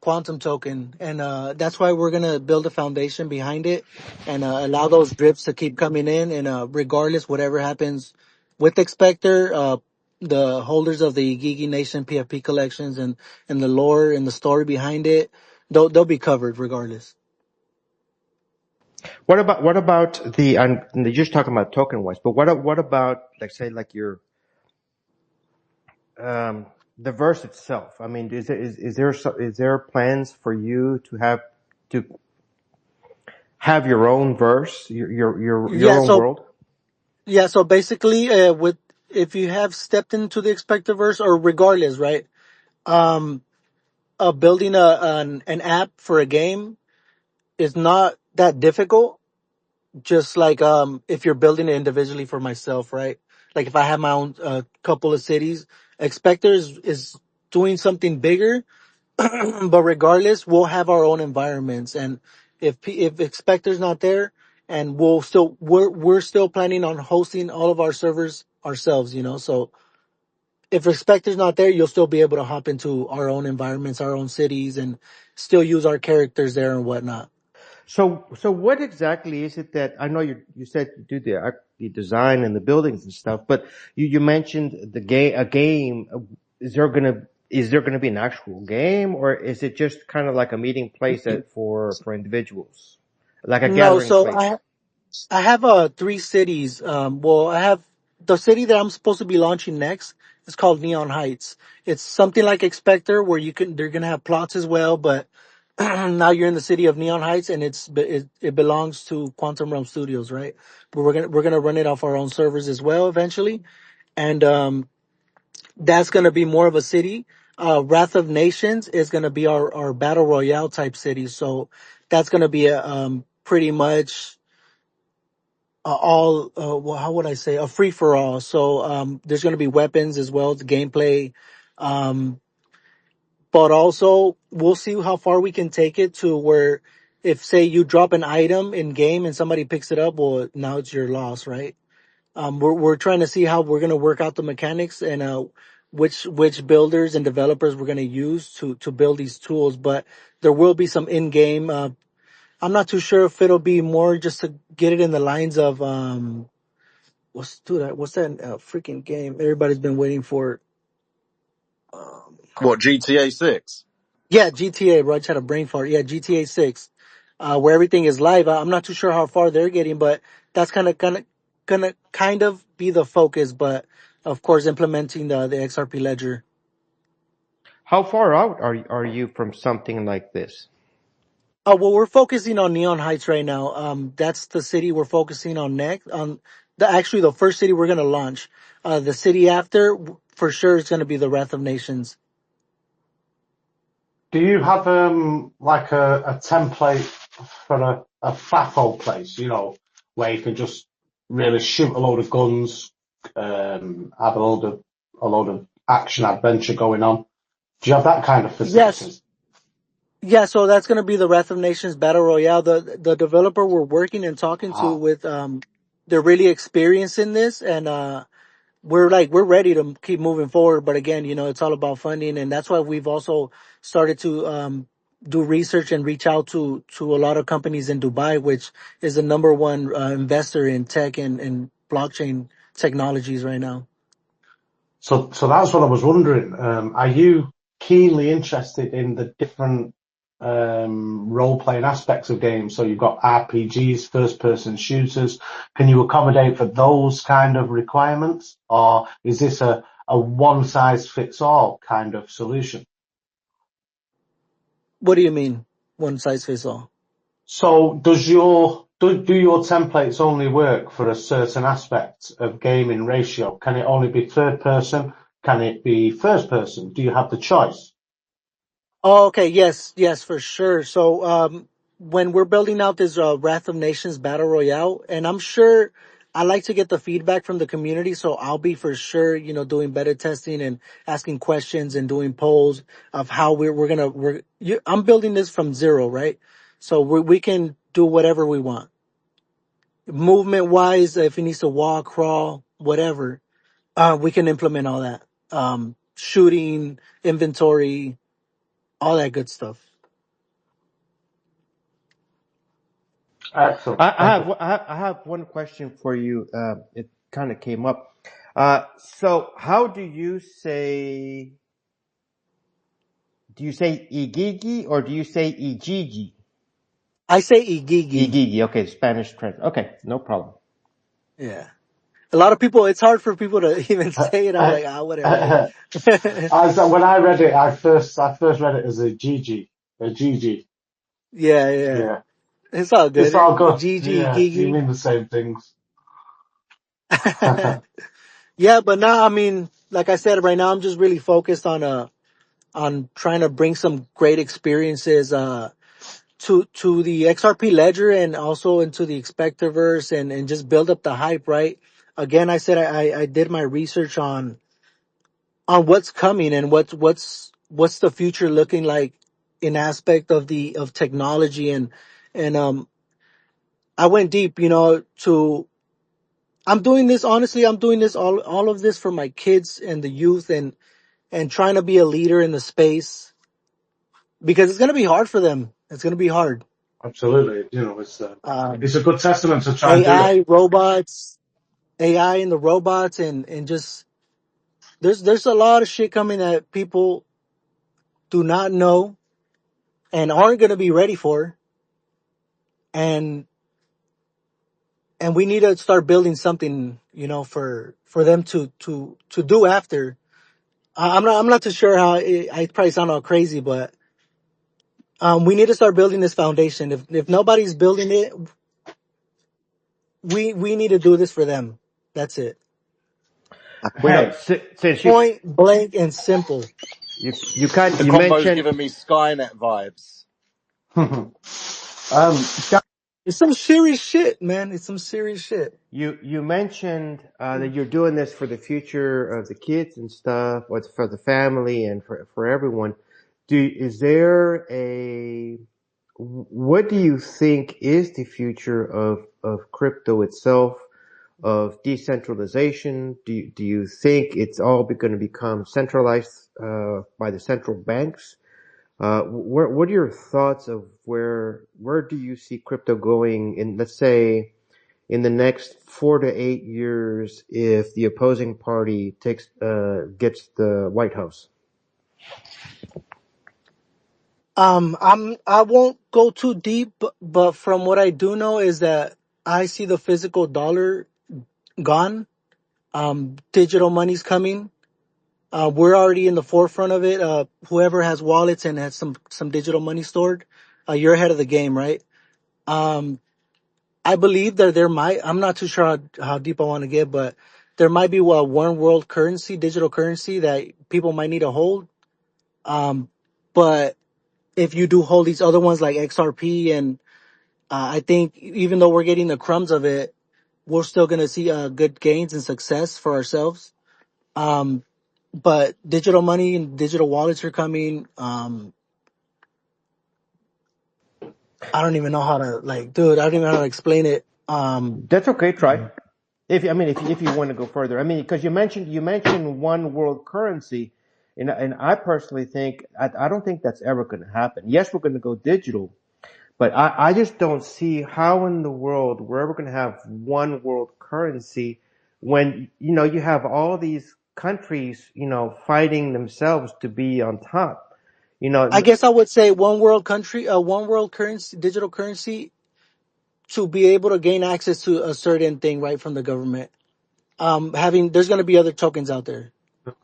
quantum token, and that's why we're gonna build a foundation behind it, and allow those drips to keep coming in, and regardless whatever happens with Expector, the holders of the IGIGI Nation PFP collections and the lore and the story behind it, they'll be covered regardless. What about the? You're just talking about token wise, but what about like say like your um, the verse itself? I mean, is there plans for you to have your own verse, your Yeah, own so world? basically, with if you have stepped into the Expectaverse, or regardless, right? Um, building an app for a game is not that difficult. Just like if you're building it individually for myself, right? Like if I have my own couple of cities, Expector is doing something bigger, but regardless, we'll have our own environments. And if Expector's not there, and we're still planning on hosting all of our servers ourselves, you know. So if Expector's not there, you'll still be able to hop into our own environments, our own cities, and still use our characters there and whatnot. So what exactly is it that I know you said you do the design and the buildings and stuff, but you mentioned a game. Is there gonna be an actual game, or is it just kind of like a meeting place for individuals, like a No, gathering so place? I have three cities. Well, I have the city that I'm supposed to be launching next. It's called Neon Heights. It's something like Expector, where they're gonna have plots as well, but now you're in the city of Neon Heights, and it belongs to Quantum Realm Studios, right? But we're gonna run it off our own servers as well eventually, and that's gonna be more of a city. Wrath of Nations is gonna be our battle royale type city, so that's gonna be a pretty much all well, how would I say, a free for all. So there's going to be weapons as well, the gameplay, um, but also we'll see how far we can take it to where if say you drop an item in game and somebody picks it up, well now it's your loss, right? We're trying to see how we're going to work out the mechanics, and which builders and developers we're going to use to build these tools, but there will be some in game. I'm not too sure if it'll be more just to get it in the lines of what's that freaking game everybody's been waiting for? Um, What, GTA 6? yeah, GTA, bro. I just had a brain fart. Yeah, GTA 6, where everything is live. I'm not too sure how far they're getting, but that's gonna kind of be the focus. But of course, implementing the XRP Ledger. How far out are you from something like this? Well, we're focusing on Neon Heights right now. That's the city we're focusing on next. Actually the first city we're gonna launch. The city after, for sure, is gonna be the Wrath of Nations. Do you have like a template for a FAFO place, where you can just really shoot a load of guns, have a load of action adventure going on? Do you have that kind of Yes. facilities? Yeah, so that's gonna be the Wrath of Nations Battle Royale. The developer we're working and talking to Ah, with they're really experienced in this, and we're ready to keep moving forward. But again, it's all about funding, and that's why we've also started to do research and reach out to a lot of companies in Dubai, which is the number one investor in tech and blockchain technologies right now. so that's what I was wondering. Are you keenly interested in the different role-playing aspects of games? So you've got RPGs, first-person shooters. Can you accommodate for those kind of requirements, or is this a one-size-fits-all kind of solution? What do you mean, one size fits all? So do your templates only work for a certain aspect of gaming ratio? Can it only be third person? Can it be first person? Do you have the choice? Oh, okay. Yes, for sure. So, when we're building out this Wrath of Nations Battle Royale, and I'm sure I like to get the feedback from the community, so I'll be for sure, doing beta testing and asking questions and doing polls of how I'm building this from zero, right? So we can do whatever we want. Movement wise, if it needs to walk, crawl, whatever, we can implement all that. Shooting, inventory, all that good stuff. Excellent. I Thank you. have one question for you. It kind of came up. So how do you say? Do you say IGIGI or do you say IGIGI? I say IGIGI. IGIGI. Okay, Spanish trend. Okay, no problem. Yeah. A lot of people, it's hard for people to even say it. I'm like, whatever. When I read it, I first read it as a GG. Yeah. Yeah, It's all it's good. all good. GG, Yeah, you Gigi. mean the same things. Yeah, but now, I mean, like I said, right now I'm just really focused on trying to bring some great experiences, to the XRP Ledger and also into the Spectaverse and just build up the hype, right? Again, I said I did my research on what's coming and what's the future looking like in aspect of technology and I went deep, I'm doing this, honestly, I'm doing this, all of this for my kids and the youth and trying to be a leader in the space because it's going to be hard for them. It's going to be hard. Absolutely. It's a good testament to try and do it. AI, robots, AI and the robots and just, there's a lot of shit coming that people do not know and aren't going to be ready for. And we need to start building something, for them to do after. I'm not too sure how I probably sound all crazy, but we need to start building this foundation. If nobody's building it, we need to do this for them. That's it. Well, Hey, since Point blank and simple. The you combo's mentioned giving me Skynet vibes. It's some serious shit, man. It's some serious shit. you mentioned that you're doing this for the future of the kids and stuff, or for the family and for everyone. What do you think is the future of crypto itself, of decentralization? Do you think it's all going to become centralized by the central banks? What are your thoughts of where do you see crypto going in, let's say, in the next 4 to 8 years if the opposing party gets the White House? I won't go too deep, but from what I do know is that I see the physical dollar gone. Digital money's coming. We're already in the forefront of it. Whoever has wallets and has some digital money stored, you're ahead of the game, right? I believe that I'm not too sure how deep I want to get, but there might be one world currency, digital currency that people might need to hold. But if you do hold these other ones like XRP and I think even though we're getting the crumbs of it, we're still going to see good gains and success for ourselves. Um, but digital money and digital wallets are coming. I don't even know how to dude, I don't even know how to explain it. That's okay. Try. If you want to go further, because you mentioned one world currency, and I personally think I don't think that's ever going to happen. Yes, we're going to go digital, but I just don't see how in the world we're ever going to have one world currency when you have all these countries fighting themselves to be on top. I guess I would say one world currency, digital currency to be able to gain access to a certain thing right from the government. There's going to be other tokens out there,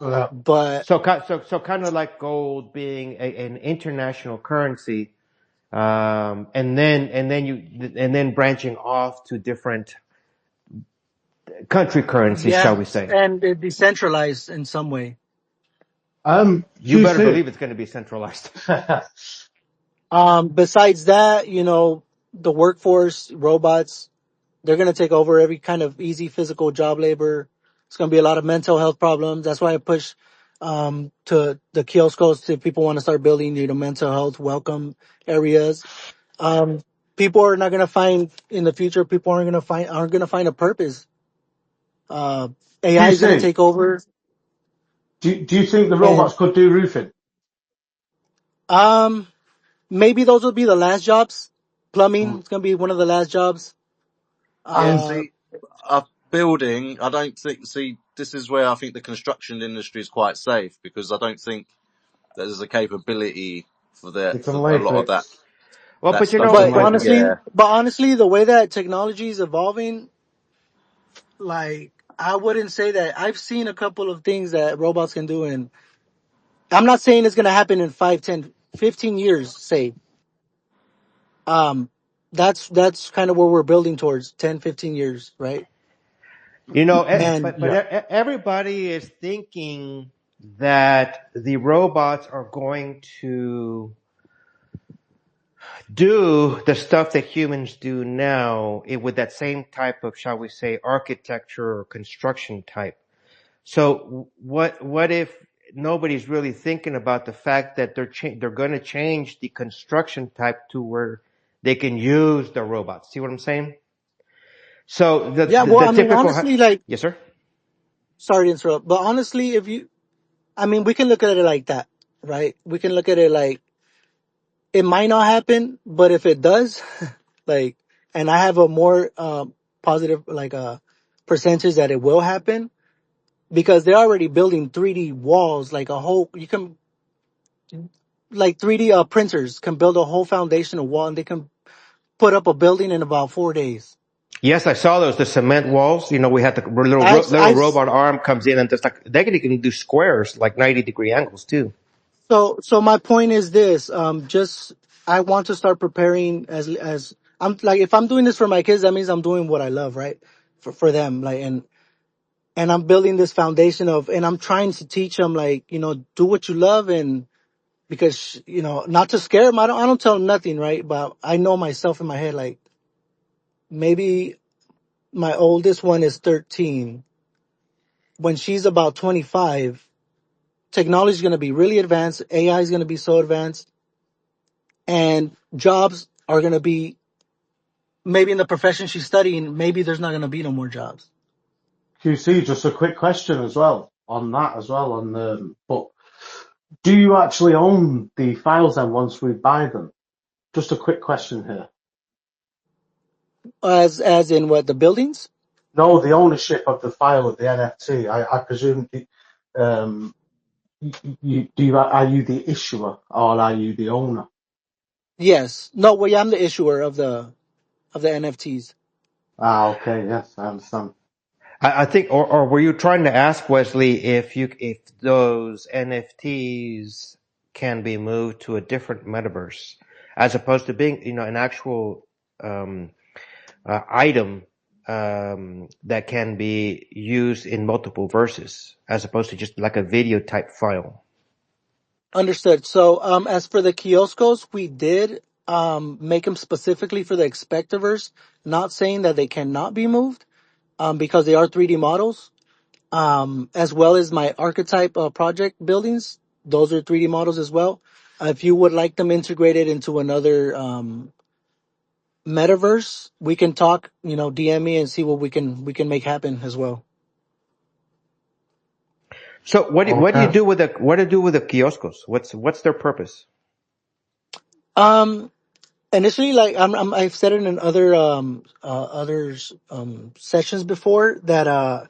but So kind of like gold being an international currency, and then branching off to different country currencies, shall yeah, we say? and it decentralized in some way. You better Tuesday. believe it's going to be centralized. Besides that, the workforce, robots, They're going to take over every kind of easy physical job labor. It's going to be a lot of mental health problems. That's why I push to the kioscos, if people want to start building, mental health welcome areas. Um, People are not going to find in the future. People aren't going to find a purpose. Uh, AI is going to QC, take over, do you think the and robots could do roofing? um, maybe those will be the last jobs. Plumbing Mm. is going to be one of the last jobs. Yeah, And Uh, see, a building, I don't think, see, this is where I think the construction industry is quite safe, because I don't think there's a capability for they for can a lay lot of that, bricks. Well, that but you stuff know, to but be, but honestly, yeah. the way that technology is evolving, like, I wouldn't say that. I've seen a couple of things that robots can do, and I'm not saying it's going to happen in 5, 10, 15 years, say. Um, that's kind of where we're building towards, 10, 15 years, right? you know, And Yeah. everybody is thinking that the robots are going to do the stuff that humans do now with that same type of, shall we say, architecture or construction type. So what if nobody's really thinking about the fact that they're going to change the construction type to where they can use the robots? See what I'm saying? So yeah, well, the I mean, typical, honestly, like, yes, sir. sorry to interrupt, but honestly, I mean, we can look at it like that, right? We can look at it like it might not happen, but if it does, like, and I have a more positive, like, percentage that it will happen, because they're already building 3D walls, like a whole, you can, like 3D printers can build a whole foundational wall, and they can put up a building in about 4 days. Yes, I saw those, the cement walls. You know, we had the I've, little I've, robot arm comes in and just like, they can do squares, like 90-degree angles too. so my point is this, I want to start preparing as I'm like, if I'm doing this for my kids, that means I'm doing what I love, right? For them, like, and I'm building this foundation and I'm trying to teach them, like, do what you love, and because, not to scare them. I don't tell them nothing, right? But I know myself in my head, like, maybe my oldest one is 13. When she's about 25, technology is going to be really advanced. AI is going to be so advanced, and jobs are going to be, maybe in the profession she's studying, maybe there's not going to be no more jobs. QC, just a quick question as well on that as well. But do you actually own the files then once we buy them? Just a quick question here. As in what, the buildings? No, the ownership of the file of the NFT. I presume um, are you the issuer or are you the owner? Yes. No, well, yeah, I'm the issuer of the NFTs. Ah, okay, yes, I understand. I think, or were you trying to ask, Wesley, if those NFTs can be moved to a different metaverse, as opposed to being, an actual um, item that can be used in multiple verses, as opposed to just like a video type file. Understood. So, as for the kioskos, we did make them specifically for the Expectaverse, not saying that they cannot be moved, because they are 3D models, as well as my archetype project buildings. Those are 3D models as well. If you would like them integrated into another metaverse, we can talk. DM me and see what we can make happen as well. So what do you Okay. do with the kioskos? What's their purpose? Um, Initially, like, I've said it in others sessions before, that I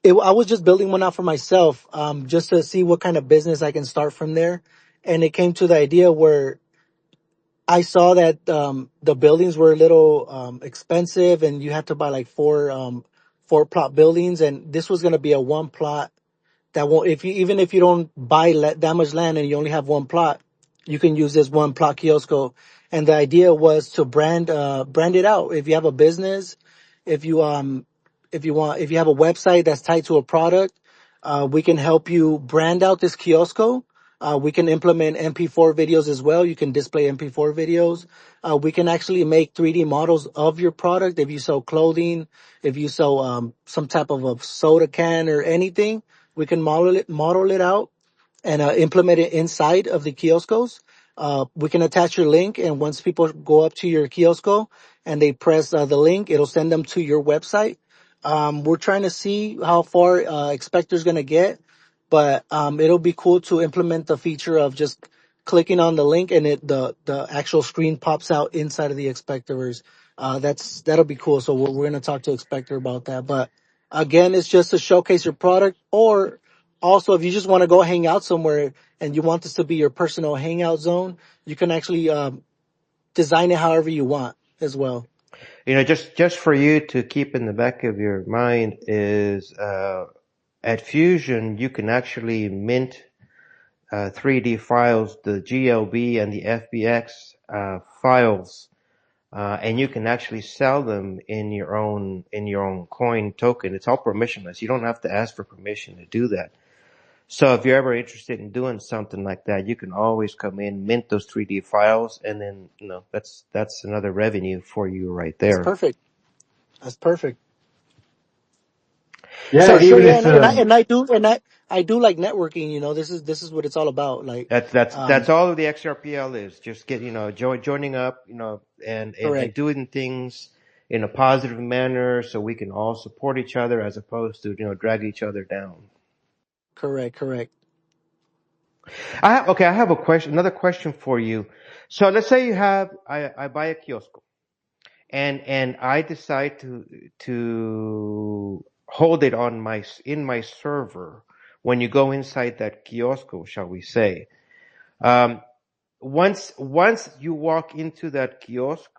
was just building one out for myself, just to see what kind of business I can start from there, and it came to the idea where I saw that the buildings were a little expensive, and you had to buy like four plot buildings, and this was gonna be a one plot that won't, even if you don't buy that much land and you only have one plot, you can use this one plot kiosco. And the idea was to brand it out. If you have a business, if you if you have a website that's tied to a product, we can help you brand out this kiosco, We can implement MP4 videos as well. You can display MP4 videos. We can actually make 3D models of your product. If you sell clothing, if you sell some type of a soda can or anything, we can model it out and implement it inside of the kioscos. We can attach your link, and once people go up to your kiosco and they press the link, it'll send them to your website. We're trying to see how far xSPECTAR's going to get, but it'll be cool to implement the feature of just clicking on the link and the actual screen pops out inside of the xSPECTAverse. That'll be cool. So we're going to talk to xSPECTAR about that. But again, it's just to showcase your product, or also if you just want to go hang out somewhere and you want this to be your personal hangout zone, you can actually design it however you want as well. Just for you to keep in the back of your mind is, at Fuzion, you can actually mint 3D files, the GLB and the FBX files, and you can actually sell them in your own coin token. It's all permissionless. You don't have to ask for permission to do that. So if you're ever interested in doing something like that, you can always come in, mint those 3D files, and then that's another revenue for you right That's there. perfect. That's perfect. Yeah, So even yeah, if I do like networking. This is what it's all about. Like, That's all of the XRPL is. Just get joining up, and correct, doing things in a positive manner, so we can all support each other as opposed to drag each other down. correct. I have another question for you. So let's say I buy a kiosk, and I decide to hold it in my server. When you go inside that kiosk, shall we say, once you walk into that kiosk,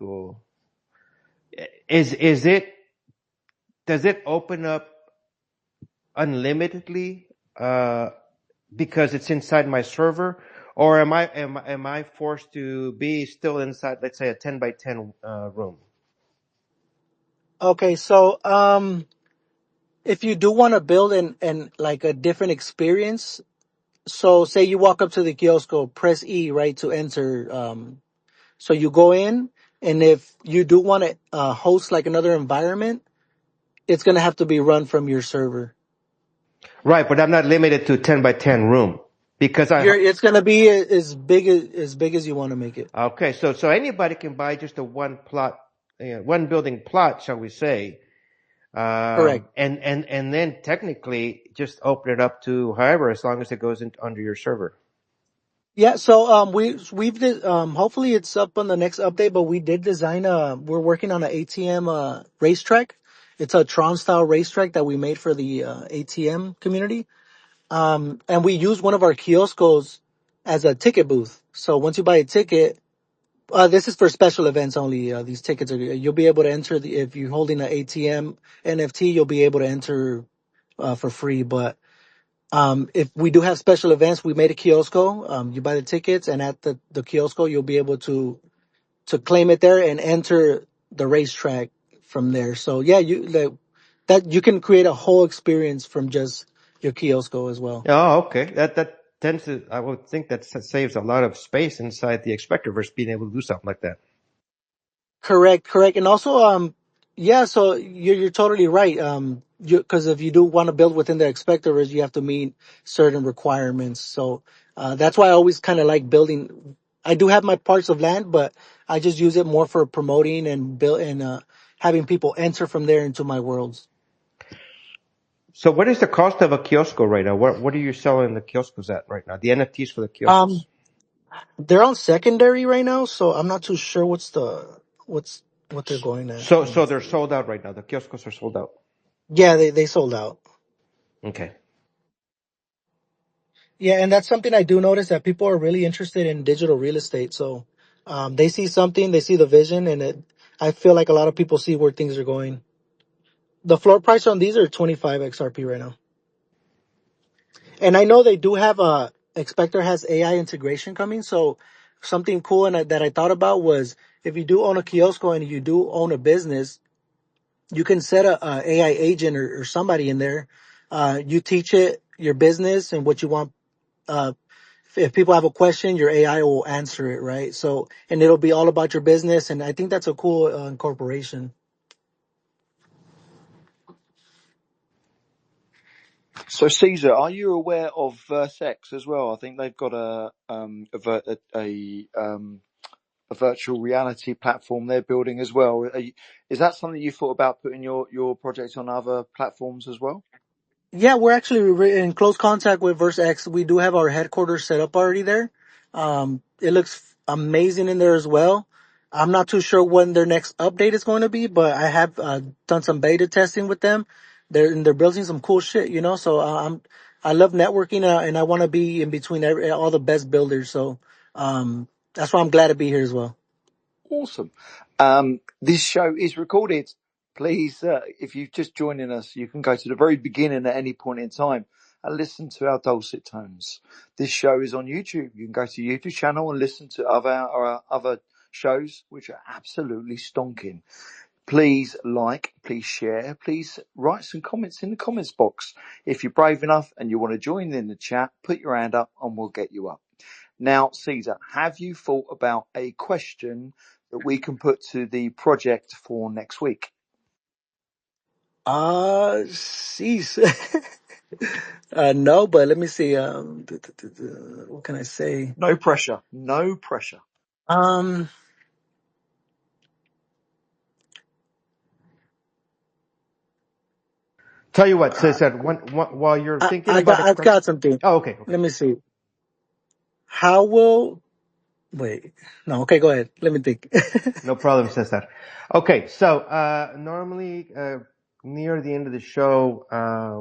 does it open up unlimitedly because it's inside my server, or am I forced to be still inside, let's say, a 10 by 10 room? Okay, so if you do want to build an like a different experience, so say you walk up to the kiosk, press E, right, to enter. So you go in, and if you do want to host like another environment, it's gonna have to be run from your server. Right, but I'm not limited to 10 by 10 room because It's gonna be as big as you want to make it. okay, so anybody can buy just a one building plot, shall we say, Correct. and then technically just open it up to however, as long as it goes under your server. Yeah, so hopefully it's up on the next update, but we did design we're working on an ATM racetrack. It's a Tron style racetrack that we made for the ATM community. And we use one of our kioscos as a ticket booth. So once you buy a ticket, this is for special events only. These tickets you'll be able to enter if you're holding an ATM NFT, you'll be able to enter for free. But if we do have special events, we made a kiosco. You buy the tickets, and at the kiosco, you'll be able to claim it there and enter the racetrack from there. So yeah, that you can create a whole experience from just your kiosco as well. Oh, okay. That tends to, I would think that saves a lot of space inside the XSPECTAverse being able to do something like that. Correct. And also, yeah, so you're totally right. Cause if you do want to build within the xSPECTAverse, you have to meet certain requirements. So, that's why I always kind of like building. I do have my parts of land, but I just use it more for promoting and having people enter from there into my worlds. So what is the cost of a kiosco right now? What are you selling the kioscos at right now? The NFTs for the Um, kioscos? they're on secondary right now, so I'm not too sure what's what they're going at. So Let me they're see. sold out right now. The kioscos are sold out. Yeah, they sold out. Okay. Yeah, and that's something I do notice that people are really interested in digital real estate. So, they see something, they see the vision, and I feel like a lot of people see where things are going. The floor price on these are 25 XRP right now. And I know they do have xSPECTAR has AI integration coming. So something cool that I thought about was if you do own a kiosco and you do own a business, you can set a AI agent or somebody in there. You teach it your business and what you want, if people have a question, your AI will answer it, right? So, and it'll be all about your business. And I think that's a cool incorporation. So, Caesar, are you aware of VerseX as well? I think they've got a virtual reality platform they're building as well. Is that something you thought about putting your project on other platforms as well? Yeah, we're actually in close contact with VerseX. We do have our headquarters set up already there. It looks amazing in there as well. I'm not too sure when their next update is going to be, but I have done some beta testing with them. They're building some cool shit, you know. So I love networking and I want to be in between all the best builders. So that's why I'm glad to be here as well. Awesome. This show is recorded. Please, if you're just joining us, you can go to the very beginning at any point in time and listen to our dulcet tones. This show is on YouTube. You can go to YouTube channel and listen to our other shows, which are absolutely stonking. Please like, please share, please write some comments in the comments box. If you're brave enough and you want to join in the chat, put your hand up and we'll get you up. Now, Caesar, have you thought about a question that we can put to the project for next week? Cease. No, but let me see. What can I say? No pressure. No pressure. Tell you what, Cesar, while you're thinking I've about a question. got something. Oh, okay. Let me see. How will, wait, no, okay, go ahead. Let me think. No problem, Cesar. Okay, so normally near the end of the show,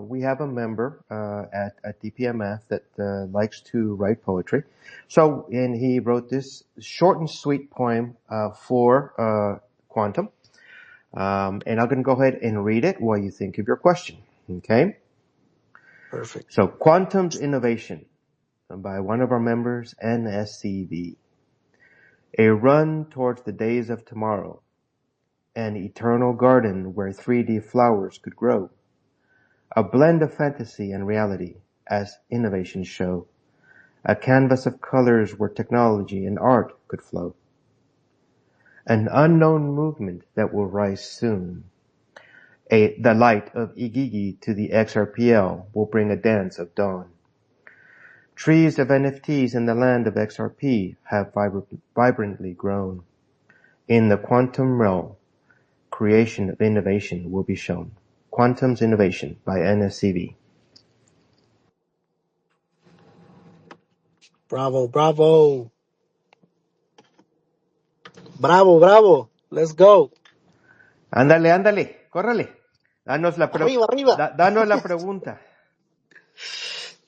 we have a member at DPMF that likes to write poetry. So, and he wrote this short and sweet poem for Quantum. And I'm going to go ahead and read it while you think of your question. Okay? Perfect. So, Quantum's Innovation by one of our members, NSCV. A run towards the days of tomorrow. An eternal garden where 3D flowers could grow. A blend of fantasy and reality as innovations show. A canvas of colors where technology and art could flow. An unknown movement that will rise soon. The light of IGIGI to the XRPL will bring a dance of dawn. Trees of NFTs in the land of XRP have vibrantly grown. In the quantum realm, creation of innovation will be shown. Quantum's Innovation by NSCV. Bravo, bravo. Bravo, bravo. Let's go. Ándale, córrele. Danos la pregunta.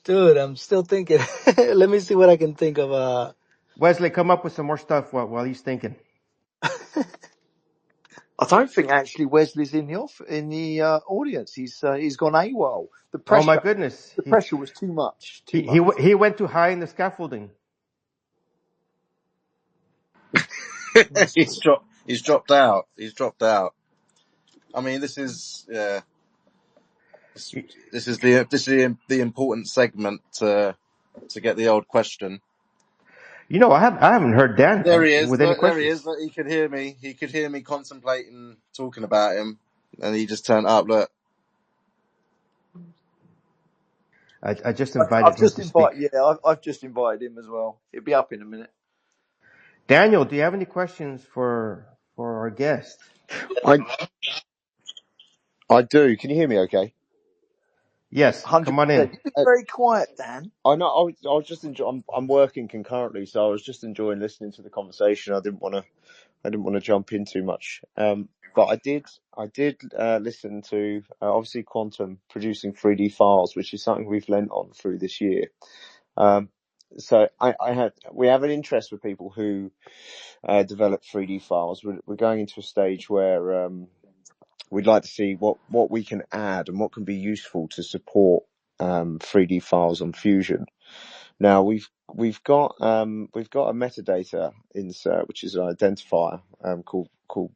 Dude, I'm still thinking. Let me see what I can think of. Wesley, come up with some more stuff while he's thinking. I don't think actually Wesley's in the audience. He's gone AWOL. The pressure. Oh my goodness. The pressure was too much. He went too high in the scaffolding. He's dropped out. I mean, this is the important segment to get the old question. You know, I haven't heard Dan There he is. with any questions. There he is. Look, he could hear me. He could hear me contemplating talking about him, and he just turned up. Look, I just invited him to speak. Yeah, I've just invited him as well. He'll be up in a minute. Daniel, do you have any questions for our guest? I do. Can you hear me okay? Yes, 100%. come on in. You've been very quiet, Dan. I know. I was just enjoying. I'm working concurrently, so I was just enjoying listening to the conversation. I didn't want to jump in too much. But I did listen to obviously Quantum producing 3D files, which is something we've lent on through this year. So we have an interest with people who develop 3D files. We're going into a stage where we'd like to see what we can add and what can be useful to support 3D files on Fusion. Now we've got a metadata insert, which is an identifier called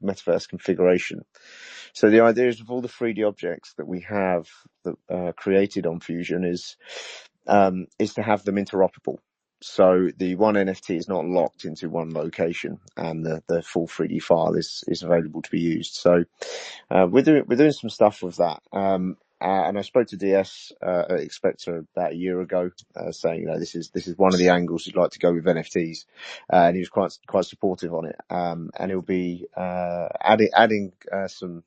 Metaverse configuration. So the idea is with all the 3D objects that we have that created on Fusion is to have them interoperable. So the one NFT is not locked into one location, and the full 3D file is available to be used. So we're doing some stuff with that. And I spoke to DS at xSPECTAR about a year ago, saying, this is one of the angles we'd like to go with NFTs, and he was quite supportive on it. And he'll be adding some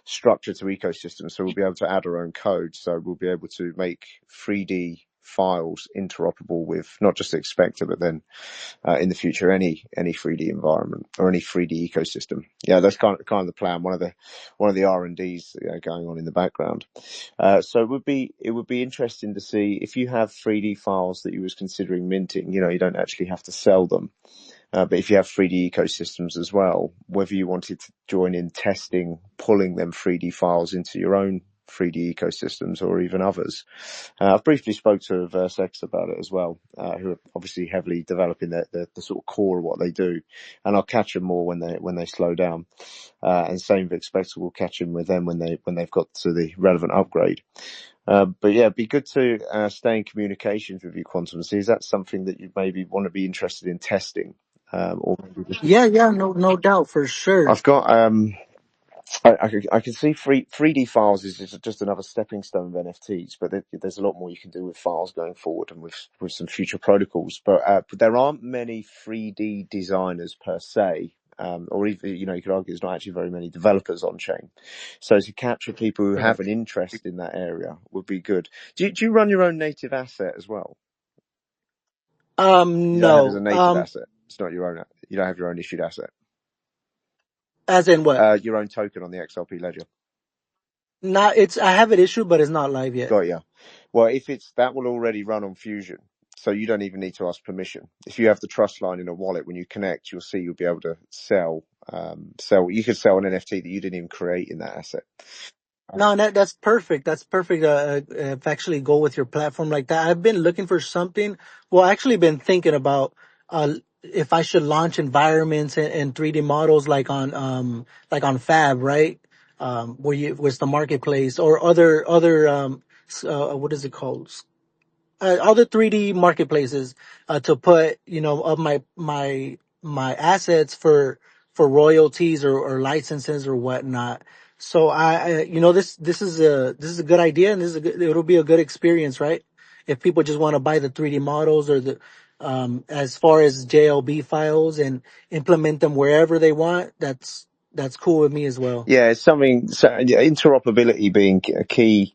structure to ecosystems, so we'll be able to add our own code. So we'll be able to make 3D files interoperable with not just xSPECTAR, but then in the future any 3D environment or any 3D ecosystem. Yeah, that's kind of the plan. One of the R&Ds going on in the background. So it would be interesting to see if you have 3D files that you was considering minting. You don't actually have to sell them. But if you have 3D ecosystems as well, whether you wanted to join in testing, pulling them 3D files into your own 3D ecosystems or even others. I've briefly spoke to VerseX about it as well, who are obviously heavily developing the sort of core of what they do, and I'll catch them more when they slow down. And same with xSPECTAR, will catch them with them when they've got to the relevant upgrade. But yeah, it'd be good to stay in communications with you, Quantum. See, is that something that you maybe want to be interested in testing? Or maybe Yeah, no doubt, for sure. I've got I can see 3D files is just another stepping stone of NFTs, but there's a lot more you can do with files going forward and with some future protocols. But there aren't many 3D designers per se, or even you could argue there's not actually very many developers on chain. So to capture people who have an interest in that area would be good. Do you run your own native asset as well? You don't have it as a No. native asset. It's not your own. You don't have your own issued asset. As in what? Your own token on the XRP Ledger. I have it issued, but it's not live yet. Got ya. Well, if that will already run on Fuzion, so you don't even need to ask permission. If you have the trust line in a wallet, when you connect, you'll be able to sell. You could sell an NFT that you didn't even create in that asset. No, that's perfect. That's perfect. If actually go with your platform like that. I've been looking for something. Well, I actually been thinking about if I should launch environments and 3D models like on Fab, right? Where the marketplace or other what is it called? Other 3D marketplaces to put of my assets for royalties or licenses or whatnot. So this is a good idea, and it'll be a good experience, right? If people just want to buy the 3D models or the as far as JLB files and implement them wherever they want, that's cool with me as well. Yeah, it's something. So, interoperability being a key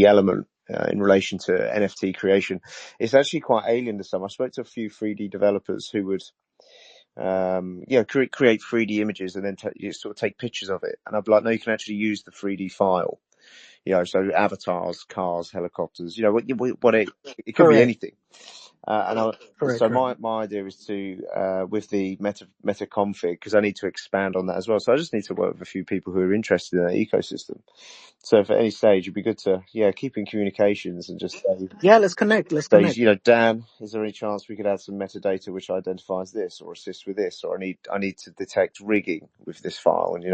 element in relation to NFT creation. It's actually quite alien to some. I spoke to a few 3D developers who would create 3D images and then sort of take pictures of it, and I'd be like, no, you can actually use the 3D file. So avatars, cars, helicopters. What it could be anything. My idea is to with the meta config, because I need to expand on that as well. So I just need to work with a few people who are interested in that ecosystem. So if at any stage, it'd be good to keep in communications and just say, let's connect. Dan, is there any chance we could add some metadata which identifies this or assists with this, or I need to detect rigging with this file, and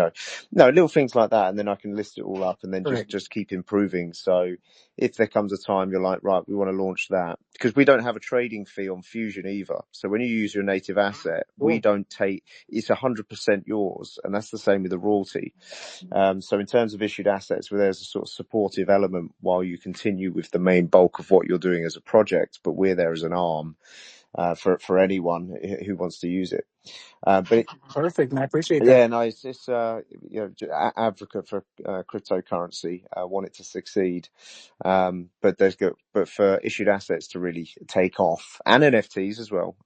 little things like that, and then I can list it all up and then just keep improving. So if there comes a time you're like, right, we want to launch that, because we don't have a trading fee on Fuzion either. So when you use your native asset, we don't take, it's 100% yours, and that's the same with the royalty. So in terms of issued assets, where there's a sort of supportive element while you continue with the main bulk of what you're doing as a project, but we're there as an arm for anyone who wants to use it. But perfect, I appreciate that. Yeah, no, it's advocate for cryptocurrency, want it to succeed, but for issued assets to really take off, and NFTs as well,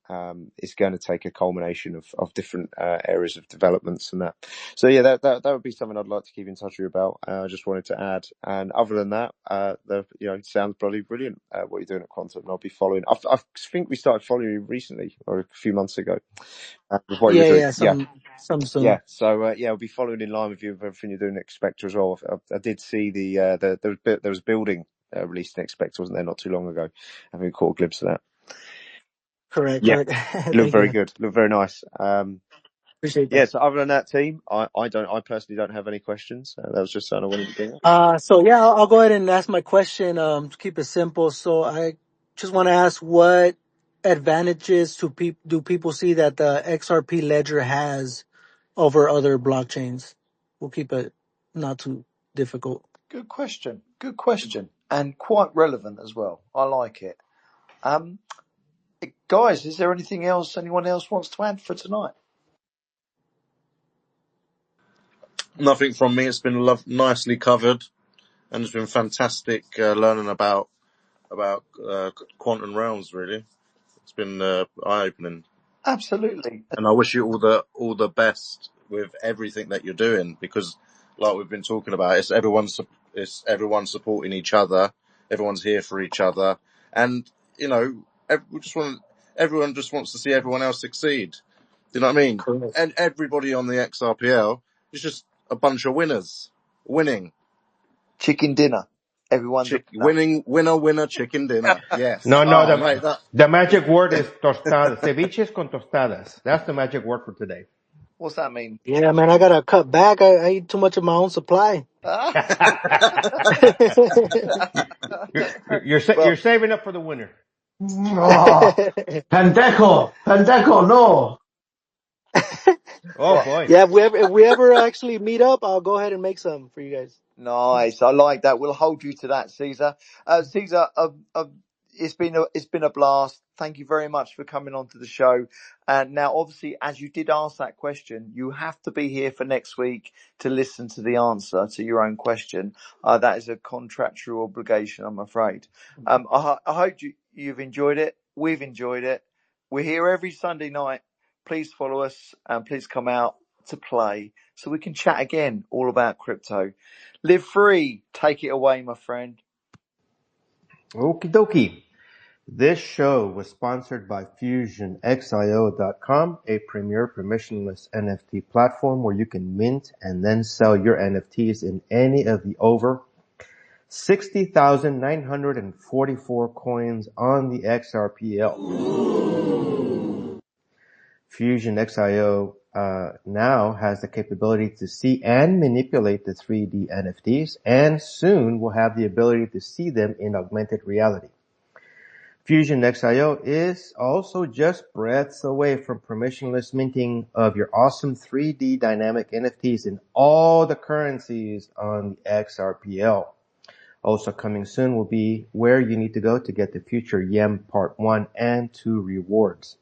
it's going to take a culmination of different areas of developments and that. So yeah, that would be something I'd like to keep in touch with you about. I just wanted to add, and other than that, it sounds bloody brilliant what you're doing at Quantum, and I'll be following. I think we started following you recently or a few months ago. With what you're doing. Some soon. Yeah, so I'll be following in line with you with everything you're doing at xSPECTAR as well. I did see there was building released in xSPECTAR, wasn't there, not too long ago? I think we caught a glimpse of that. Correct. It looked very good. Looked very nice. Appreciate that. Yeah, so other than that, team, I personally don't have any questions. That was just something I wanted to bring up. So yeah, I'll go ahead and ask my question. To keep it simple. So I just want to ask, what advantages do people see that the XRP Ledger has over other blockchains? We'll keep it not too difficult. Good question. Good question. And quite relevant as well. I like it. Guys, is there anything else anyone else wants to add for tonight? Nothing from me. It's been nicely covered, and it's been fantastic learning about quantum realms. Really, it's been eye-opening. Absolutely. And I wish you all the best with everything that you're doing, because, like we've been talking about, it's everyone supporting each other. Everyone's here for each other, and everyone just wants to see everyone else succeed. Do you know what I mean? Correct. And everybody on the XRPL is just a bunch of winners, winning. Chicken dinner. Everyone's winner, chicken dinner. Yes. No, Mate, the magic word is tostadas. Ceviches con tostadas. That's the magic word for today. What's that mean? Yeah, man, I gotta cut back. I eat too much of my own supply. You're saving up for the winter. Oh, pendejo, no. Oh boy. Yeah, if we ever actually meet up, I'll go ahead and make some for you guys. Nice. I like that. We'll hold you to that, Caesar. Caesar, it's been a blast. Thank you very much for coming on to the show. And now, obviously, as you did ask that question, you have to be here for next week to listen to the answer to your own question. That is a contractual obligation, I'm afraid. I hope you've enjoyed it. We've enjoyed it. We're here every Sunday night. Please follow us and please come out to play so we can chat again all about crypto. Live free. Take it away, my friend. Okie dokie. This show was sponsored by Fuzion-XIO.com, a premier permissionless NFT platform where you can mint and then sell your NFTs in any of the over 60,944 coins on the XRPL. Fuzion-XIO now has the capability to see and manipulate the 3D NFTs, and soon will have the ability to see them in augmented reality. Fuzion-XIO is also just breaths away from permissionless minting of your awesome 3D dynamic NFTs in all the currencies on the XRPL. Also coming soon will be where you need to go to get the future YEM Part 1 and 2 rewards.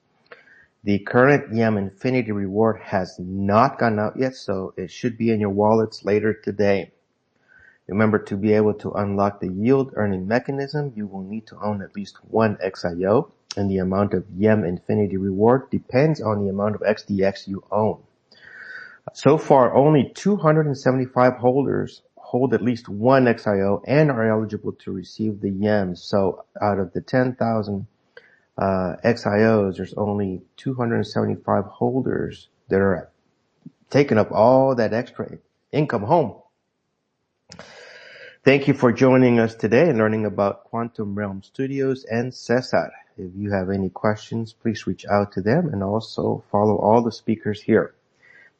The current YEM Infinity reward has not gone out yet, so it should be in your wallets later today. Remember, to be able to unlock the yield earning mechanism, you will need to own at least one XIO, and the amount of YEM Infinity reward depends on the amount of XDX you own. So far, only 275 holders hold at least one XIO and are eligible to receive the YEMs. So out of the 10,000 XIOs, there's only 275 holders that are taking up all that extra income home. Thank you for joining us today and learning about Quantum Realm Studios and CESAR. If you have any questions, please reach out to them and also follow all the speakers here.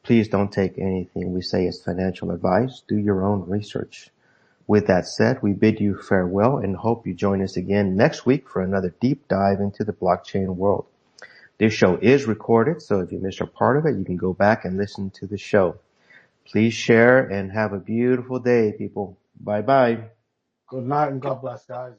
Please don't take anything we say as financial advice. Do your own research. With that said, we bid you farewell and hope you join us again next week for another deep dive into the blockchain world. This show is recorded, so if you missed a part of it, you can go back and listen to the show. Please share and have a beautiful day, people. Bye-bye. Good night and God bless, guys.